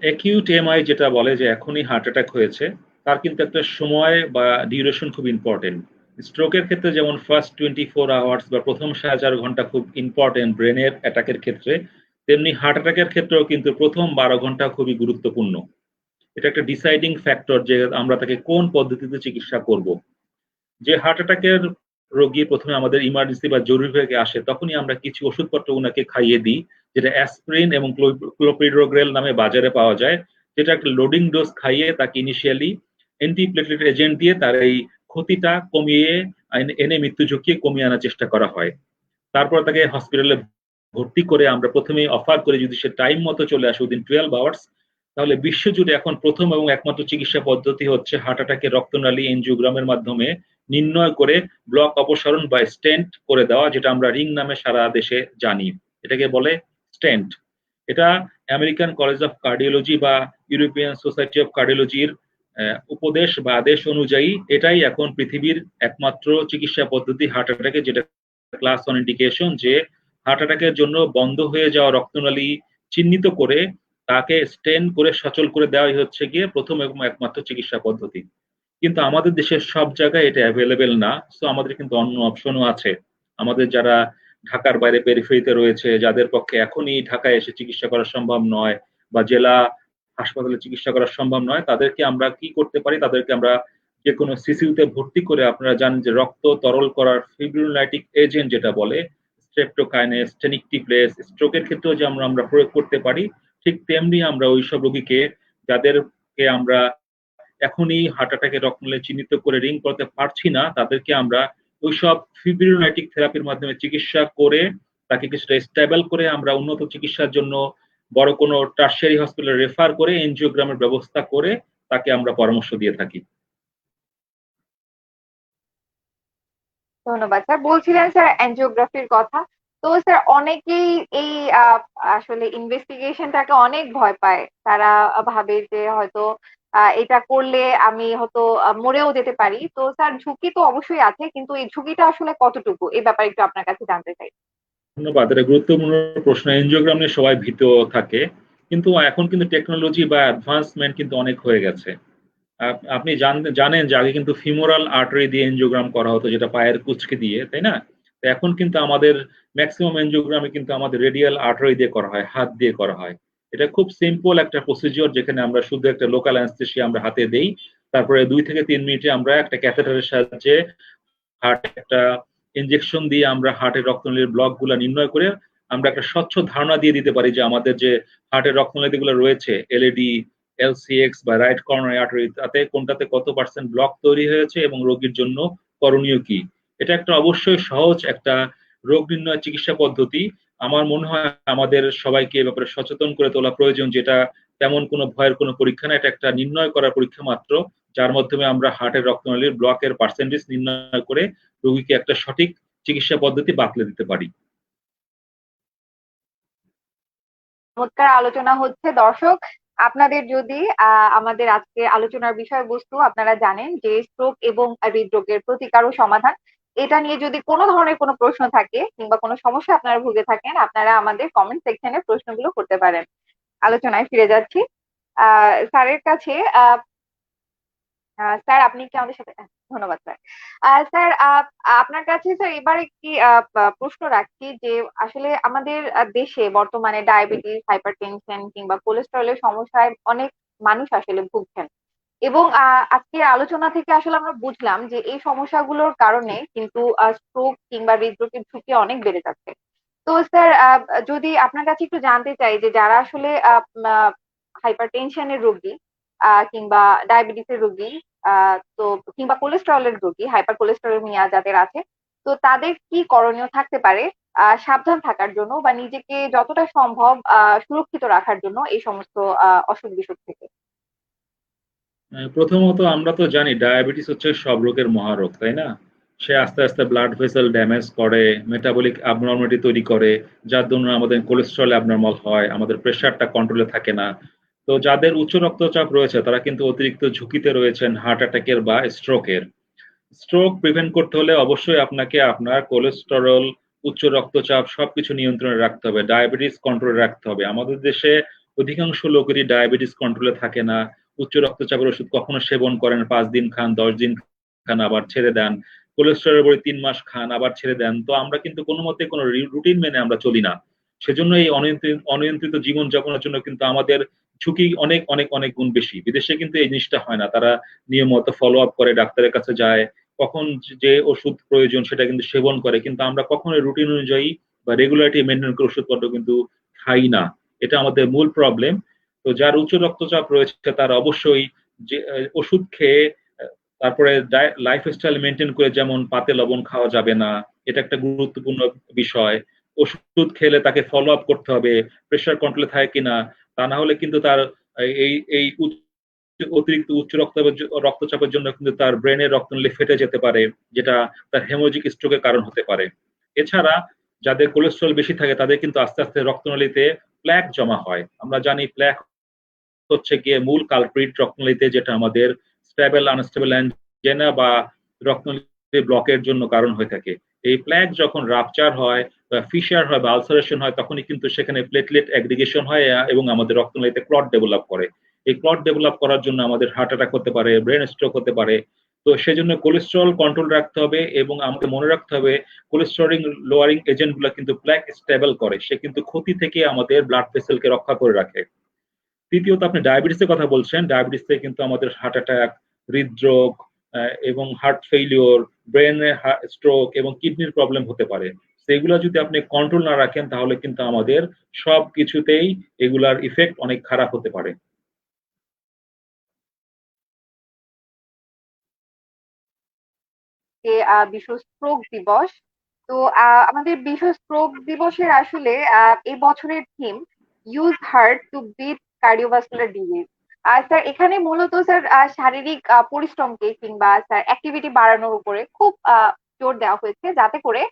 অ্যাকিউট এমআই যেটা বলে যে এখনই হার্ট অ্যাটাক হয়েছে, তার কিন্তু একটা সময় বা ডিউরেশন খুব ইম্পোর্টেন্ট। স্ট্রোকের ক্ষেত্রে যেমন ফার্স্ট 24 আওয়ার্স বা প্রথম 4.5 ঘন্টা খুব ইম্পোর্টেন্ট ব্রেনের অ্যাটাকের ক্ষেত্রে, তেমনি হার্ট অ্যাটাকের ক্ষেত্রেও কিন্তু প্রথম 12 ঘন্টা খুবই গুরুত্বপূর্ণ। এটা একটা ডিসাইডিং ফ্যাক্টর যে আমরা তাকে কোন পদ্ধতিতে চিকিৎসা করব। যে হার্ট অ্যাটাকের রোগী ১ম এ আমাদের ইমার্জেন্সি বা জরুরি বিভাগে আসে, তখনই আমরা কিছু ওষুধপত্র উনাকে খাইয়ে দিই, যেটা অ্যাসপিরিন এবং ক্লোপিডোগ্রেল নামে বাজারে পাওয়া যায়। যেটা একটা লোডিং ডোজ খাইয়ে তাকে ইনিশিয়ালি অ্যান্টিপ্লেটলেট এজেন্ট দিয়ে তার এই ক্ষতিটা কমিয়ে এনে মৃত্যু ঝুঁকি কমিয়ে আনার চেষ্টা করা হয়। তারপর তাকে হসপিটালে ভর্তি করে আমরা প্রথমেই অফার করি যদি সে টাইম মতো চলে আসে উইদিন 12 আওয়ার্স, তাহলে বিশ্বজুড়ে এখন প্রথম এবং একমাত্র চিকিৎসা পদ্ধতি হচ্ছে হার্ট অ্যাটাকের রক্তনালী এনজিওগ্রামের মাধ্যমে নির্ণয় করে ব্লক অপসারণ বা স্টেন্ট করে দেওয়া, যেটা আমরা রিং নামে সারা দেশে জানি। এটাকে বলে স্টেন্ট। এটা আমেরিকান কলেজ অফ কার্ডিওলজি বা ইউরোপিয়ান সোসাইটি অফ কার্ডিওলজির উপদেশ বা আদেশ অনুযায়ী এটাই এখন পৃথিবীর একমাত্র চিকিৎসা পদ্ধতি হার্ট অ্যাটাকে, যেটা ক্লাস 1 ইন্ডিকেশন, যে হার্ট অ্যাটাকের জন্য বন্ধ হয়ে যাওয়া রক্তনালী চিহ্নিত করে তাকে স্টেন করে সচল করে দেওয়াই হচ্ছে গিয়ে প্রথম এবং একমাত্র চিকিৎসা পদ্ধতি। কিন্তু আমাদের দেশের সব জায়গায় এটা অ্যাভেলেবেল না, সো আমাদের কিন্তু অন্য অপশনও আছে। আমাদের যারা ঢাকার বাইরে পেরিফেরিতে রয়েছে, যাদের পক্ষে এখনই ঢাকায় এসে চিকিৎসা করা সম্ভব নয় বা জেলা হাসপাতালে চিকিৎসা করা সম্ভব নয়, তাদেরকে আমরা কি করতে পারি, তাদেরকে আমরা যে কোনো সিসিউতে ভর্তি করে, আপনারা জানেন যে রক্ত তরল করার ফিব্রিনোলাইটিক এজেন্ট যেটা বলে স্ট্রেপ্টোকাইনেস, টেনিকটিপ্লেস, স্ট্রোকের ক্ষেত্রেও যে আমরা প্রয়োগ করতে পারি, ঠিক তেমনি আমরা ওইসব রোগীকে যাদেরকে আমরা এখনই হার্ট অ্যাটাকের রক্তনালী চিহ্নিত করে রিং করতে পারছি না, তাদেরকে আমরা ওইসব ফিব্রিনোলাইটিক থেরাপির মাধ্যমে চিকিৎসা করে তাকে কিছুটা স্টেবল করে আমরা উন্নত চিকিৎসার জন্য বড় কোনো টার্সিয়ারি হসপিটালে রেফার করে এনজিওগ্রামের ব্যবস্থা করে তাকে আমরা পরামর্শ দিয়ে থাকি। ধন্যবাদ স্যার। বলছিলেন স্যার অ্যানজিওগ্রাফির কথা। তো স্যার অনেকেই এই আহ, আসলে ইনভেস্টিগেশনটাকে অনেক ভয় পায়। তারা ভাবে যে হয়তো এটা করলে আমি হয়তো মরেও যেতে পারি। তো স্যার ঝুঁকি তো অবশ্যই আছে, কিন্তু এই ঝুঁকিটা আসলে কতটুকু এই ব্যাপারে একটু আপনার কাছে জানতে চাই। ধন্যবাদ, এটা গুরুত্বপূর্ণ প্রশ্ন। এনজিওগ্রাম নিয়ে সবাই ভীত থাকে, কিন্তু এখন কিন্তু টেকনোলজি বা অ্যাডভান্সমেন্ট কিন্তু অনেক হয়ে গেছে। আপনি জানেন যে আগে কিন্তু ফিমোরাল আর্টারি দিয়ে এনজিওগ্রাম করা হতো, যেটা পায়ের কুচকে দিয়ে, তাই না? তো এখন কিন্তু আমাদের ম্যাক্সিমাম এনজিওগ্রামে কিন্তু আমাদের রেডিয়াল আর্টারি দিয়ে করা হয়, হাত দিয়ে করা হয়। এটা খুব সিম্পল একটা প্রসিজিওর, যেখানে আমরা শুধু একটা লোকাল অ্যানেস্থেসিয়া আমরা হাতে দেই, তারপরে 2 থেকে 3 মিনিটে আমরা একটা ক্যাথেটারের সাহায্যে হার্টে একটা ইনজেকশন দিয়ে আমরা হার্টের রক্তনালীর ব্লক গুলা নির্ণয় করে আমরা একটা স্বচ্ছ ধারণা দিয়ে দিতে পারি যে আমাদের যে হার্টের রক্তনালী গুলো রয়েছে, এলএডি, এলসিএক্স বা রাইট কর্নারি আর্টারি, তাতে কোনটাতে কত পার্সেন্ট ব্লক তৈরি হয়েছে এবং রোগীর জন্য করণীয় কি। এটা একটা অবশ্যই সহজ একটা রোগ নির্ণয় চিকিৎসা পদ্ধতি। আমার মনে হয় আমাদের সবাইকে এ ব্যাপারে সচেতন করে তোলা প্রয়োজন, যেটা তেমন কোনো ভয়ের কোনো পরীক্ষা না, এটা একটা নির্ণয় করার পরীক্ষা মাত্র, যার মাধ্যমে আমরা হার্টের রক্তনালীর ব্লকের পার্সেন্টেজ নির্ণয় করে রোগীকে একটা সঠিক চিকিৎসা পদ্ধতি বাতলে দিতে পারি। চমৎকার আলোচনা হচ্ছে দর্শক। আপনাদের যদি আমাদের আজকে আলোচনার বিষয়বস্তু আপনারা জানেন যে স্ট্রোক এবং হৃদরোগের প্রতিকার ও সমাধান, এটা নিয়ে যদি কোনো ধরনের কোনো প্রশ্ন থাকে কিংবা কোনো সমস্যা আপনারা ভুগে থাকেন, আপনারা আমাদের কমেন্ট সেকশনে প্রশ্নগুলো করতে পারেন। আলোচনায় ফিরে যাচ্ছি স্যারের কাছে। স্যার আপনি কি আমাদের সাথে ধন্যবাদ স্যার। স্যার আপনার কাছে স্যার এবার একটি প্রশ্ন রাখছি যে আসলে আমাদের দেশে বর্তমানে ডায়াবেটিস, হাইপারটেনশন কিংবা কোলেস্টেরলের সমস্যায় অনেক মানুষ আসলে ভুগছেন। এবং আজকের আলোচনা থেকে আসলে আমরা বুঝলাম যে এই সমস্যাগুলোর কারণে কিন্তু স্ট্রোক কিংবা হৃদরোগের ঝুঁকি অনেক বেড়ে যাচ্ছে। তো স্যার যদি আপনার কাছে একটু জানতে চাই যে যারা আসলে হাইপারটেনশনের রোগী কিংবা ডায়াবেটিসের রোগী, তো কিংবা কোলেস্টেরলের রোগী, হাইপার কোলেস্টেরোমিয়া যাদের আছে, তো তাদের কি করণীয় থাকতে পারে সাবধান থাকার জন্য বা নিজেকে যতটা সম্ভব সুরক্ষিত রাখার জন্য এই সমস্ত অসুখ বিসুখ থেকে? প্রথমত আমরা তো জানি ডায়াবেটিস হচ্ছে সব রোগের মহারোগ, তাই না? সে আস্তে আস্তে ব্লাড ভেসেল ড্যামেজ করে, মেটাবলিক অ্যাবনর্মালিটি তৈরি করে, যার জন্য আমাদের কোলেস্ট্রল অ্যাবনর্মাল হয়, আমাদের প্রেশারটা কন্ট্রোলে থাকে না। তো যাদের উচ্চ রক্তচাপ রয়েছে তারা কিন্তু অতিরিক্ত ঝুঁকিতে রয়েছেন হার্ট অ্যাটাকের বা স্ট্রোকের। স্ট্রোক প্রিভেন্ট করতে হলে অবশ্যই আপনাকে আপনার কোলেস্টেরল, উচ্চ রক্তচাপ সবকিছু নিয়ন্ত্রণে রাখতে হবে, ডায়াবেটিস কন্ট্রোলে রাখতে হবে। আমাদের দেশে অধিকাংশ লোকেরই ডায়াবেটিস কন্ট্রোলে থাকে না। উচ্চ রক্তচাপের ওষুধ কখনো সেবন করেন, 5 দিন খান, 10 দিন খান, আবার ছেড়ে দেন। কোলেস্টেরলের বড়ি 3 মাস খান, আবার ছেড়ে দেন। তো আমরা কিন্তু কোনো মতে কোনো রুটিন মেনে আমরা চলি না। সেজন্য এই অনিয়ন্ত্রিত জীবনযাপনের জন্য কিন্তু আমাদের ঝুঁকি অনেক অনেক অনেক গুণ বেশি। বিদেশে কিন্তু এই জিনিসটা হয় না, তারা নিয়মিত ফলো আপ করে, ডাক্তারের কাছে যায়, কখন যে ওষুধ প্রয়োজন সেটা কিন্তু সেবন করে, কিন্তু আমরা কখনো রুটিন অনুযায়ী বা রেগুলারিটি মেনটেন করে ওষুধপত্র কিন্তু খাই না। এটা আমাদের মূল প্রবলেম। তো যার উচ্চ রক্তচাপ রয়েছে তার অবশ্যই যে ওষুধ খেয়ে তারপরে লাইফস্টাইল মেনটেন করে, যেমন পাতে লবণ খাওয়া যাবে না, এটা একটা গুরুত্বপূর্ণ বিষয়। ওষুধ খেলে তাকে ফলো আপ করতে হবে, প্রেশার কন্ট্রোলে থাকে কিনা, তা না হলে কিন্তু তার এই অতিরিক্ত উচ্চ রক্তচাপের জন্য কিন্তু তার ব্রেনের রক্তনালী ফেটে যেতে পারে, যেটা তার হেমোরেজিক স্ট্রোকের কারণ হতে পারে। এছাড়া যাদের কোলেস্টেরল বেশি থাকে তাদের কিন্তু আস্তে আস্তে রক্তনালীতে প্ল্যাক জমা হয়। আমরা জানি প্ল্যাক হচ্ছে গিয়ে মূল কালপ্রিট রক্তনালীতে, যেটা আমাদের স্টেবল আনস্টেবল অ্যাঞ্জিনা বা রক্তনালী ব্লকের জন্য কারণ হয়ে থাকে। এই প্ল্যাক যখন রাপচার হয় বা ফিশার হয় বা আলসারেশন হয়, তখনই কিন্তু সেখানে প্লেটলেট অ্যাগ্রিগেশন হয় এবং আমাদের রক্তনালীতে ক্লট ডেভেলপ করে। এই ক্লট ডেভেলপ করার জন্য আমাদের হার্ট অ্যাটাক হতে পারে, ব্রেন স্ট্রোক হতে পারে। তো সেজন্য কোলেস্টেরল কন্ট্রোল রাখতে হবে এবং আমাকে মনে রাখতে হবে কোলেস্টেরল লোয়ারিং এজেন্ট গুলো কিন্তু প্ল্যাক স্টেবল করে, সে কিন্তু ক্ষতি থেকে আমাদের ব্লাড ভেসেলকে রক্ষা করে রাখে। তৃতীয়ত আপনি ডায়াবেটিসের কথা বলছেন, ডায়াবেটিস থেকে কিন্তু আমাদের হার্ট অ্যাটাক, হৃদরোগ এবং হার্ট ফেইলিওর, ব্রেনে স্ট্রোক এবং কিডনির প্রবলেম হতে পারে। সেগুলো যদি আপনি কন্ট্রোল না রাখেন তাহলে কিন্তু আমাদের সব কিছুতেই এগুলার ইফেক্ট অনেক খারাপ হতে পারে। যে বিশ্ব স্ট্রোক দিবস। তো আমাদের বিশ্ব স্ট্রোক দিবসের আসলে এই বছরের theme use heart to beat cardiovascular disease. আর স্যার এখানে মূলত স্যার শারীরিক পরিশ্রমকে কিংবা স্যার অ্যাক্টিভিটি বাড়ানোর উপরে খুব জোর দেওয়া হয়েছে, যাতে করে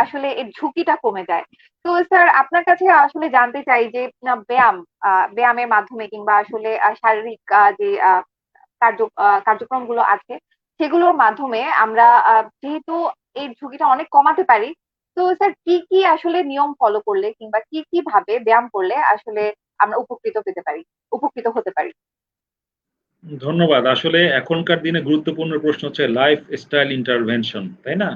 আসলে এর ঝুঁকিটা কমে যায়। তো স্যার আপনার কাছে আসলে জানতে চাই যে ব্যায়াম, ব্যায়ামের মাধ্যমে কিংবা আসলে শারীরিক যে কার্যক্রমগুলো আছে সেগুলোর মাধ্যমে আমরা যেহেতু এই ঝুঁকিটা অনেক কমাতে পারি, তো স্যার কি কি আসলে নিয়ম ফলো করলে কিংবা কি কি ভাবে ব্যায়াম করলে আসলে আমরা উপকৃত হতে পারি? ধন্যবাদ। আসলে এখনকার দিনে গুরুত্বপূর্ণ প্রশ্ন হচ্ছে লাইফস্টাইল ইন্টারভেনশন, তাই না?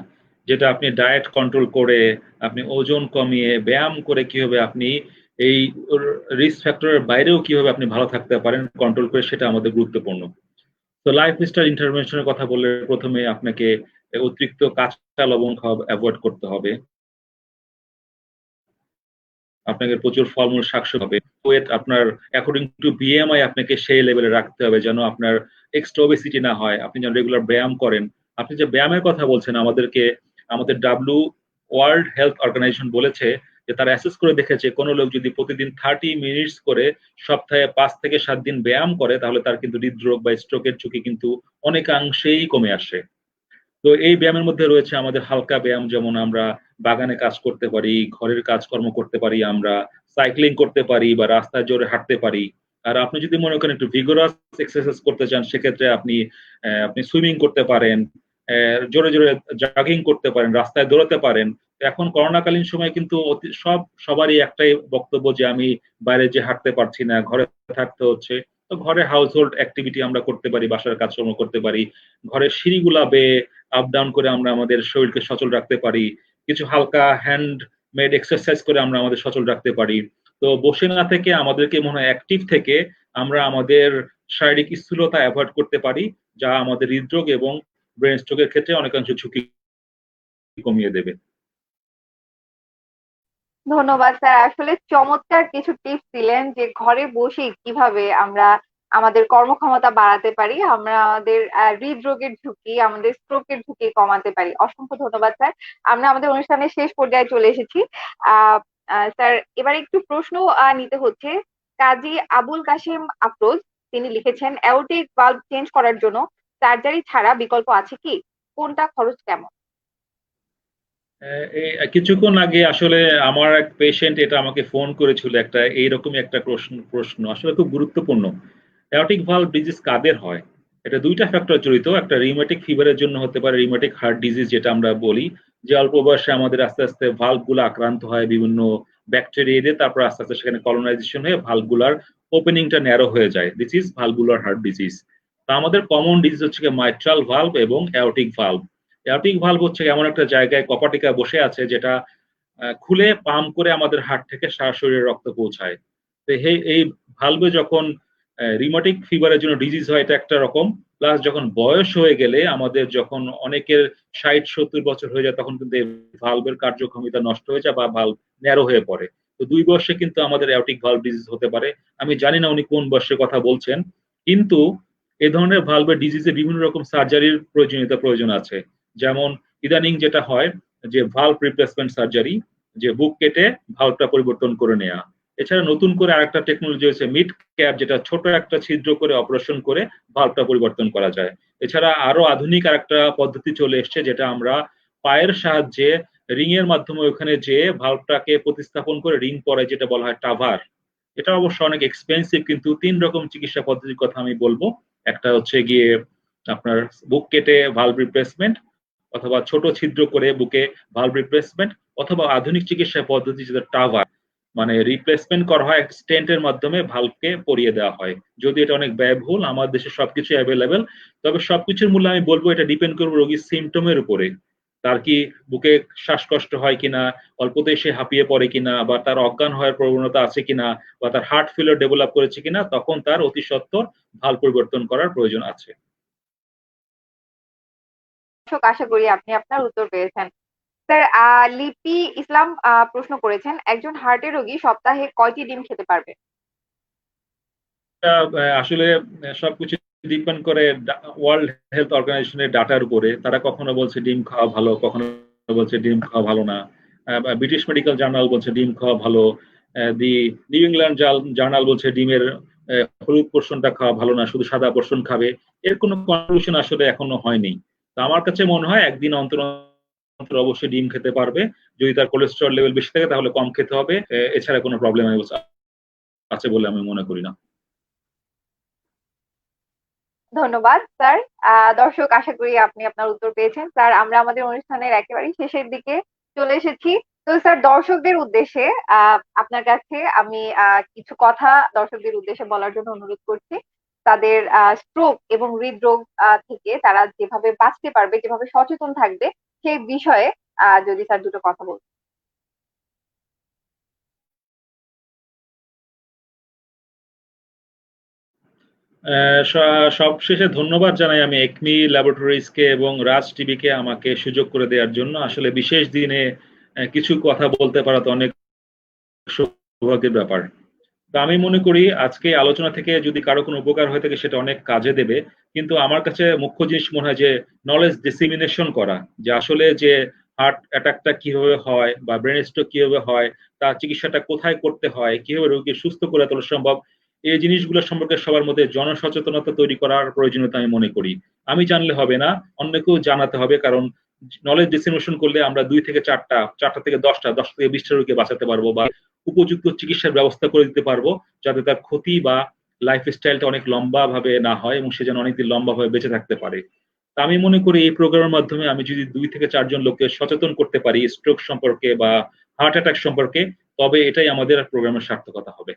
যেটা আপনি ডায়েট কন্ট্রোল করে, আপনি ওজন কমিয়ে, ব্যায়াম করে কিভাবে আপনি এই রিস্ক ফ্যাক্টরের বাইরেও কিভাবে আপনি ভালো থাকতে পারেন কন্ট্রোল করে, সেটা আমাদের গুরুত্বপূর্ণ। তো লাইফস্টাইল ইন্টারভেনশনের কথা বললে প্রথমে আপনাকে অতিরিক্ত কাঁচা লবণ খাওয়া এভয়েড করতে হবে। আপনাকে প্রচুর ফলমূল শাকসবজি হবে। ওয়েট আপনার অ্যাকর্ডিং টু বিএমআই আপনাকে সেই লেভেলে রাখতে হবে যেন আপনার এক্সট্রা ওবেসিটি না হয়। আপনি যেন রেগুলার ব্যায়াম করেন। আপনি যে ব্যায়ামের কথা বলছেন, আমাদের ওয়ার্ল্ড হেলথ অর্গানাইজেশন বলেছে যে তারা অ্যাসেস করে দেখেছে কোন লোক যদি প্রতিদিন 30 মিনিটস করে সপ্তাহে 5 থেকে 7 দিন ব্যায়াম করে, তাহলে তার কিন্তু হৃদরোগ বা স্ট্রোকের ঝুঁকি কিন্তু অনেকাংশেই কমে আসে। তো এই ব্যায়ামের মধ্যে রয়েছে আমাদের হালকা ব্যায়াম, যেমন আমরা বাগানে কাজ করতে পারি, ঘরের কাজকর্ম করতে পারি, আমরা সাইক্লিং করতে পারি বা রাস্তায় জোরে হাঁটতে পারি। আর আপনি যদি মনে করেন একটু ভিগোরাস এক্সারসাইজ করতে চান, সেক্ষেত্রে আপনি সুইমিং করতে পারেন, জোরে জোরে জগিং করতে পারেন, রাস্তায় দৌড়াতে পারেন। তো এখন করোনাকালীন সময়ে কিন্তু সবারই একটাই বক্তব্য যে আমি বাইরে যেয়ে হাঁটতে পারছি না, ঘরে থাকতে হচ্ছে। তো ঘরে হাউস হোল্ড অ্যাক্টিভিটি আমরা করতে পারি, বাসার কাজকর্ম করতে পারি। ঘরের সিঁড়িগুলা বেয়ে আপ ডাউন করে আমরা আমাদের শরীরকে সচল রাখতে পারি। কিছু হালকা হ্যান্ড মেড এক্সারসাইজ করে আমরা আমাদের সচল রাখতে পারি। তো বসে না থেকে আমাদেরকে মনে হয় অ্যাক্টিভ থেকে আমরা আমাদের শারীরিক স্থূলতা এভয়েড করতে পারি, যা আমাদের হৃদরোগ এবং ব্রেন স্ট্রোকের ক্ষেত্রে অনেকাংশ ঝুঁকি কমিয়ে দেবে। ধন্যবাদ স্যার, আসলে চমৎকার কিছু টিপস দিলেন যে ঘরে বসে কিভাবে আমরা আমাদের কর্মক্ষমতা বাড়াতে পারি, আমরা আমাদের হৃদরোগের ঝুঁকি, আমাদের স্ট্রোকের ঝুঁকি কমাতে পারি। অসংখ্য ধন্যবাদ স্যার। আমরা আমাদের অনুষ্ঠানের শেষ পর্যায়ে চলে এসেছি। আহ স্যার এবার একটু প্রশ্ন নিতে হচ্ছে। কাজী আবুল কাশিম আফরোজ, তিনি লিখেছেন অ্যাওর্টিক ভালভ চেঞ্জ করার জন্য সার্জারি ছাড়া বিকল্প আছে কি? কোনটা খরচ কেমন? কিছুক্ষণ আগে আসলে আমার এক পেশেন্ট এটা আমাকে ফোন করেছিল, একটা এইরকমই একটা প্রশ্ন আসলে খুব গুরুত্বপূর্ণ। অ্যাওর্টিক ভালভ ডিজিজ কাদের হয়? এটা দুইটা ফ্যাক্টর জড়িত। একটা রিউমেটিক ফিভারের জন্য হতে পারে, রিউমেটিক হার্ট ডিজিজ যেটা আমরা বলি, যে অল্প বয়সে আমাদের আস্তে আস্তে ভালভ গুলো আক্রান্ত হয় বিভিন্ন ব্যাকটেরিয়া দিয়ে, তারপর আস্তে আস্তে সেখানে কলোনাইজেশন হয়ে ভালভগুলার ওপেনিংটা ন্যারো হয়ে যায়। This is valvular heart disease. তা আমাদের কমন ডিজিজ হচ্ছে মাইট্রাল ভালভ এবং অ্যাওর্টিক ভালভ। অ্যাওর্টিক ভালভ হচ্ছে এমন একটা জায়গায় কপাটিকা বসে আছে যেটা খুলে পাম্প করে আমাদের হার্ট থেকে সারা শরীরে রক্ত পৌঁছায়। তো এই ভালভে যখন রিউমেটিক ফিভারের জন্য ডিজিজ হয়, এটা একটা রকম। প্লাস যখন বয়স হয়ে গেলে আমাদের যখন অনেকের 60-70 বছর হয়ে যায়, তখন কিন্তু এই ভালভের কার্যক্ষমতা নষ্ট হয়ে যায় বা ভালভ ন্যারো হয়ে পড়ে। তো 2 বয়সে কিন্তু আমাদের অ্যাওর্টিক ভালভ ডিজিজ হতে পারে। আমি জানি না উনি কোন বয়সের কথা বলছেন, কিন্তু এই ধরনের ভালভের ডিজিজে বিভিন্ন রকম সার্জারির প্রয়োজন আছে। যেমন ইদানিং যেটা হয় যে ভালভ রিপ্লেসমেন্ট সার্জারি, যে বুক কেটে ভালভটা পরিবর্তন করে নেয়া। এছাড়া নতুন করে আরেকটা টেকনোলজি হয়েছে মিড ক্যাপ, যেটা ছোট একটা ছিদ্র করে অপারেশন করে ভালভটা পরিবর্তন করা যায়। এছাড়া আরো আধুনিক আরেকটা পদ্ধতি চলে এসছে, যেটা আমরা পায়ের সাহায্যে রিং এর মাধ্যমে ওখানে যেয়ে ভালভটাকে প্রতিস্থাপন করে রিং পরে, যেটা বলা হয় টাভার। এটা অবশ্য অনেক এক্সপেন্সিভ, কিন্তু ৩ রকম চিকিৎসা পদ্ধতির কথা আমি বলব। একটা হচ্ছে গিয়ে আপনার বুক কেটে ভালভ রিপ্লেসমেন্ট, অথবা ছোট ছিদ্র করে বুকে ভালভ রিপ্লেসমেন্ট, অথবা আধুনিক চিকিৎসা পদ্ধতি যেটা টাভার, মানে রিপ্লেসমেন্ট করা হয় স্টেন্টের মাধ্যমে ভালভকে পরিয়ে দেওয়া হয়। যদি এটা অনেক ব্যয়বহুল, আমাদের দেশে সবকিছু অ্যাভেলেবেল, তবে সবকিছুর মূল্যে আমি বলবো এটা ডিপেন্ড করবে রোগীর সিমটমের উপরে। তার কি বুকে শ্বাসকষ্ট হয় কিনা, অল্পতেই সে হাঁপিয়ে পড়ে কিনা, বা তার অজ্ঞান হওয়ার প্রবণতা আছে কিনা, বা তার হার্ট ফেলিওর ডেভেলপ করেছে কিনা, তখন তার অতি সত্বর ভালভ পরিবর্তন করার প্রয়োজন আছে। দর্শক, আশা করি আপনি আপনার উত্তর পেয়েছেন। স্যার, লিপি ইসলাম প্রশ্ন করেছেন, একজন হার্টের রোগী সপ্তাহে কয়টি ডিম খেতে পারবে? আসলে সবকিছু ডিপেন্ড করে ওয়ার্ল্ড হেলথ অর্গানাইজেশনের ডাটার উপরে। তারা কখনো বলছে ডিম খাওয়া ভালো, কখনো বলছে ডিম খাওয়া ভালো না। ব্রিটিশ মেডিকেল জার্নাল বলছে ডিম খাওয়া ভালো, দি নিউ ইংল্যান্ড জার্নাল বলছে ডিমের হলুদ পোর্শনটা খাওয়া ভালো না, শুধু সাদা পোর্শন খাবে। এর কোনো কনক্লুশন আসলে এখনো হয়নি। তো আমার কাছে মনে হয় একদিন অন্তর অন্তর অবশ্যই ডিম খেতে পারবে। যদি তার কোলেস্টেরল লেভেল বেশি থাকে তাহলে কম খেতে হবে। এছাড়া কোনো প্রবলেম আছে বলে আমি মনে করি না। ধন্যবাদ স্যার। দর্শক, আশা করি আপনি আপনার উত্তর পেয়েছেন। স্যার, আমরা আমাদের অনুষ্ঠানের একেবারেই শেষের দিকে চলে এসেছি। তো স্যার, দর্শকদের উদ্দেশ্যে আপনার কাছে আমি কিছু কথা দর্শকদের উদ্দেশ্যে বলার জন্য অনুরোধ করছি। তাদের স্ট্রোক এবং হৃদরোগ থেকে তারা যেভাবে বাঁচতে পারবে, যেভাবে সচেতন থাকবে, সেই বিষয়ে যদি স্যার দুটো কথা বলতেন। সবশেষে ধন্যবাদ জানাই আমি একমি ল্যাবরেটরিজকে এবং রাজ টিভিকে আমাকে সুযোগ করে দেওয়ার জন্য। আসলে বিশেষ দিনে কিছু কথা বলতে পারা তো অনেক সৌভাগ্যের ব্যাপার। তো আমি মনে করি আজকে আলোচনা থেকে যদি কারো কোনো উপকার হয়ে থাকে সেটা অনেক কাজে দেবে। কিন্তু আমার কাছে মুখ্য জিনিস মনে হয় যে নলেজ ডিসিমিনেশন করা, যে আসলে যে হার্ট অ্যাটাকটা কিভাবে হয় বা ব্রেন স্ট্রোক কিভাবে হয়, তার চিকিৎসাটা কোথায় করতে হয়, কিভাবে রোগীকে সুস্থ করে তোলা সম্ভব, এই জিনিসগুলো সম্পর্কে সবার মধ্যে জনসচেতনতা তৈরি করার প্রয়োজনীয়তা আমি মনে করি। আমি জানলে হবে না, অন্যকেও জানাতে হবে। কারণ নলেজ ডিসিমিনেশন করলে আমরা 2 থেকে 4টা, 4টা থেকে 10টা, 10 থেকে 20টা রোগীকে বাঁচাতে পারবো, বা উপযুক্ত চিকিৎসার ব্যবস্থা করে দিতে পারবো, যাতে তার ক্ষতি বা লাইফ স্টাইলটা অনেক লম্বা ভাবে না হয় এবং সে যেন অনেকদিন লম্বা ভাবে বেঁচে থাকতে পারে। তা আমি মনে করি এই প্রোগ্রামের মাধ্যমে আমি যদি 2 থেকে 4 জন লোককে সচেতন করতে পারি স্ট্রোক সম্পর্কে বা হার্ট অ্যাটাক সম্পর্কে, তবে এটাই আমাদের প্রোগ্রামের সার্থকতা হবে।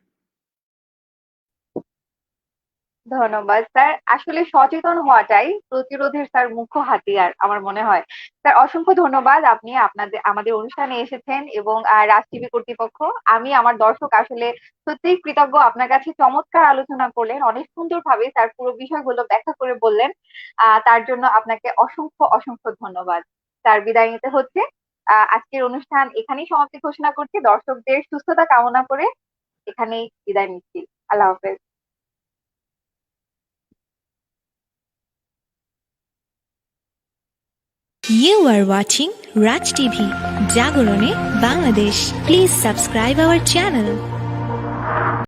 ধন্যবাদ স্যার। আসলে সচেতন হওয়াটাই প্রতিরোধের স্যার মুখ্য হাতিয়ার আমার মনে হয়। স্যার, অসংখ্য ধন্যবাদ, আপনি আমাদের অনুষ্ঠানে এসেছেন এবং রাজ টিভি কর্তৃপক্ষ, আমি আমার দর্শক আসলে সত্যিই কৃতজ্ঞ। আপনার কাছে চমৎকার আলোচনা করলেন, অনেক সুন্দরভাবে তার পুরো বিষয়গুলো ব্যাখ্যা করে বললেন। তার জন্য আপনাকে অসংখ্য অসংখ্য ধন্যবাদ। স্যার, বিদায় নিতে হচ্ছে। আজকের অনুষ্ঠান এখানেই সমাপ্তি ঘোষণা করছি, দর্শকদের সুস্থতা কামনা করে এখানেই বিদায় নিচ্ছি। আল্লাহ হাফেজ। You are watching Raj TV, Jagorone, Bangladesh. Please subscribe our channel.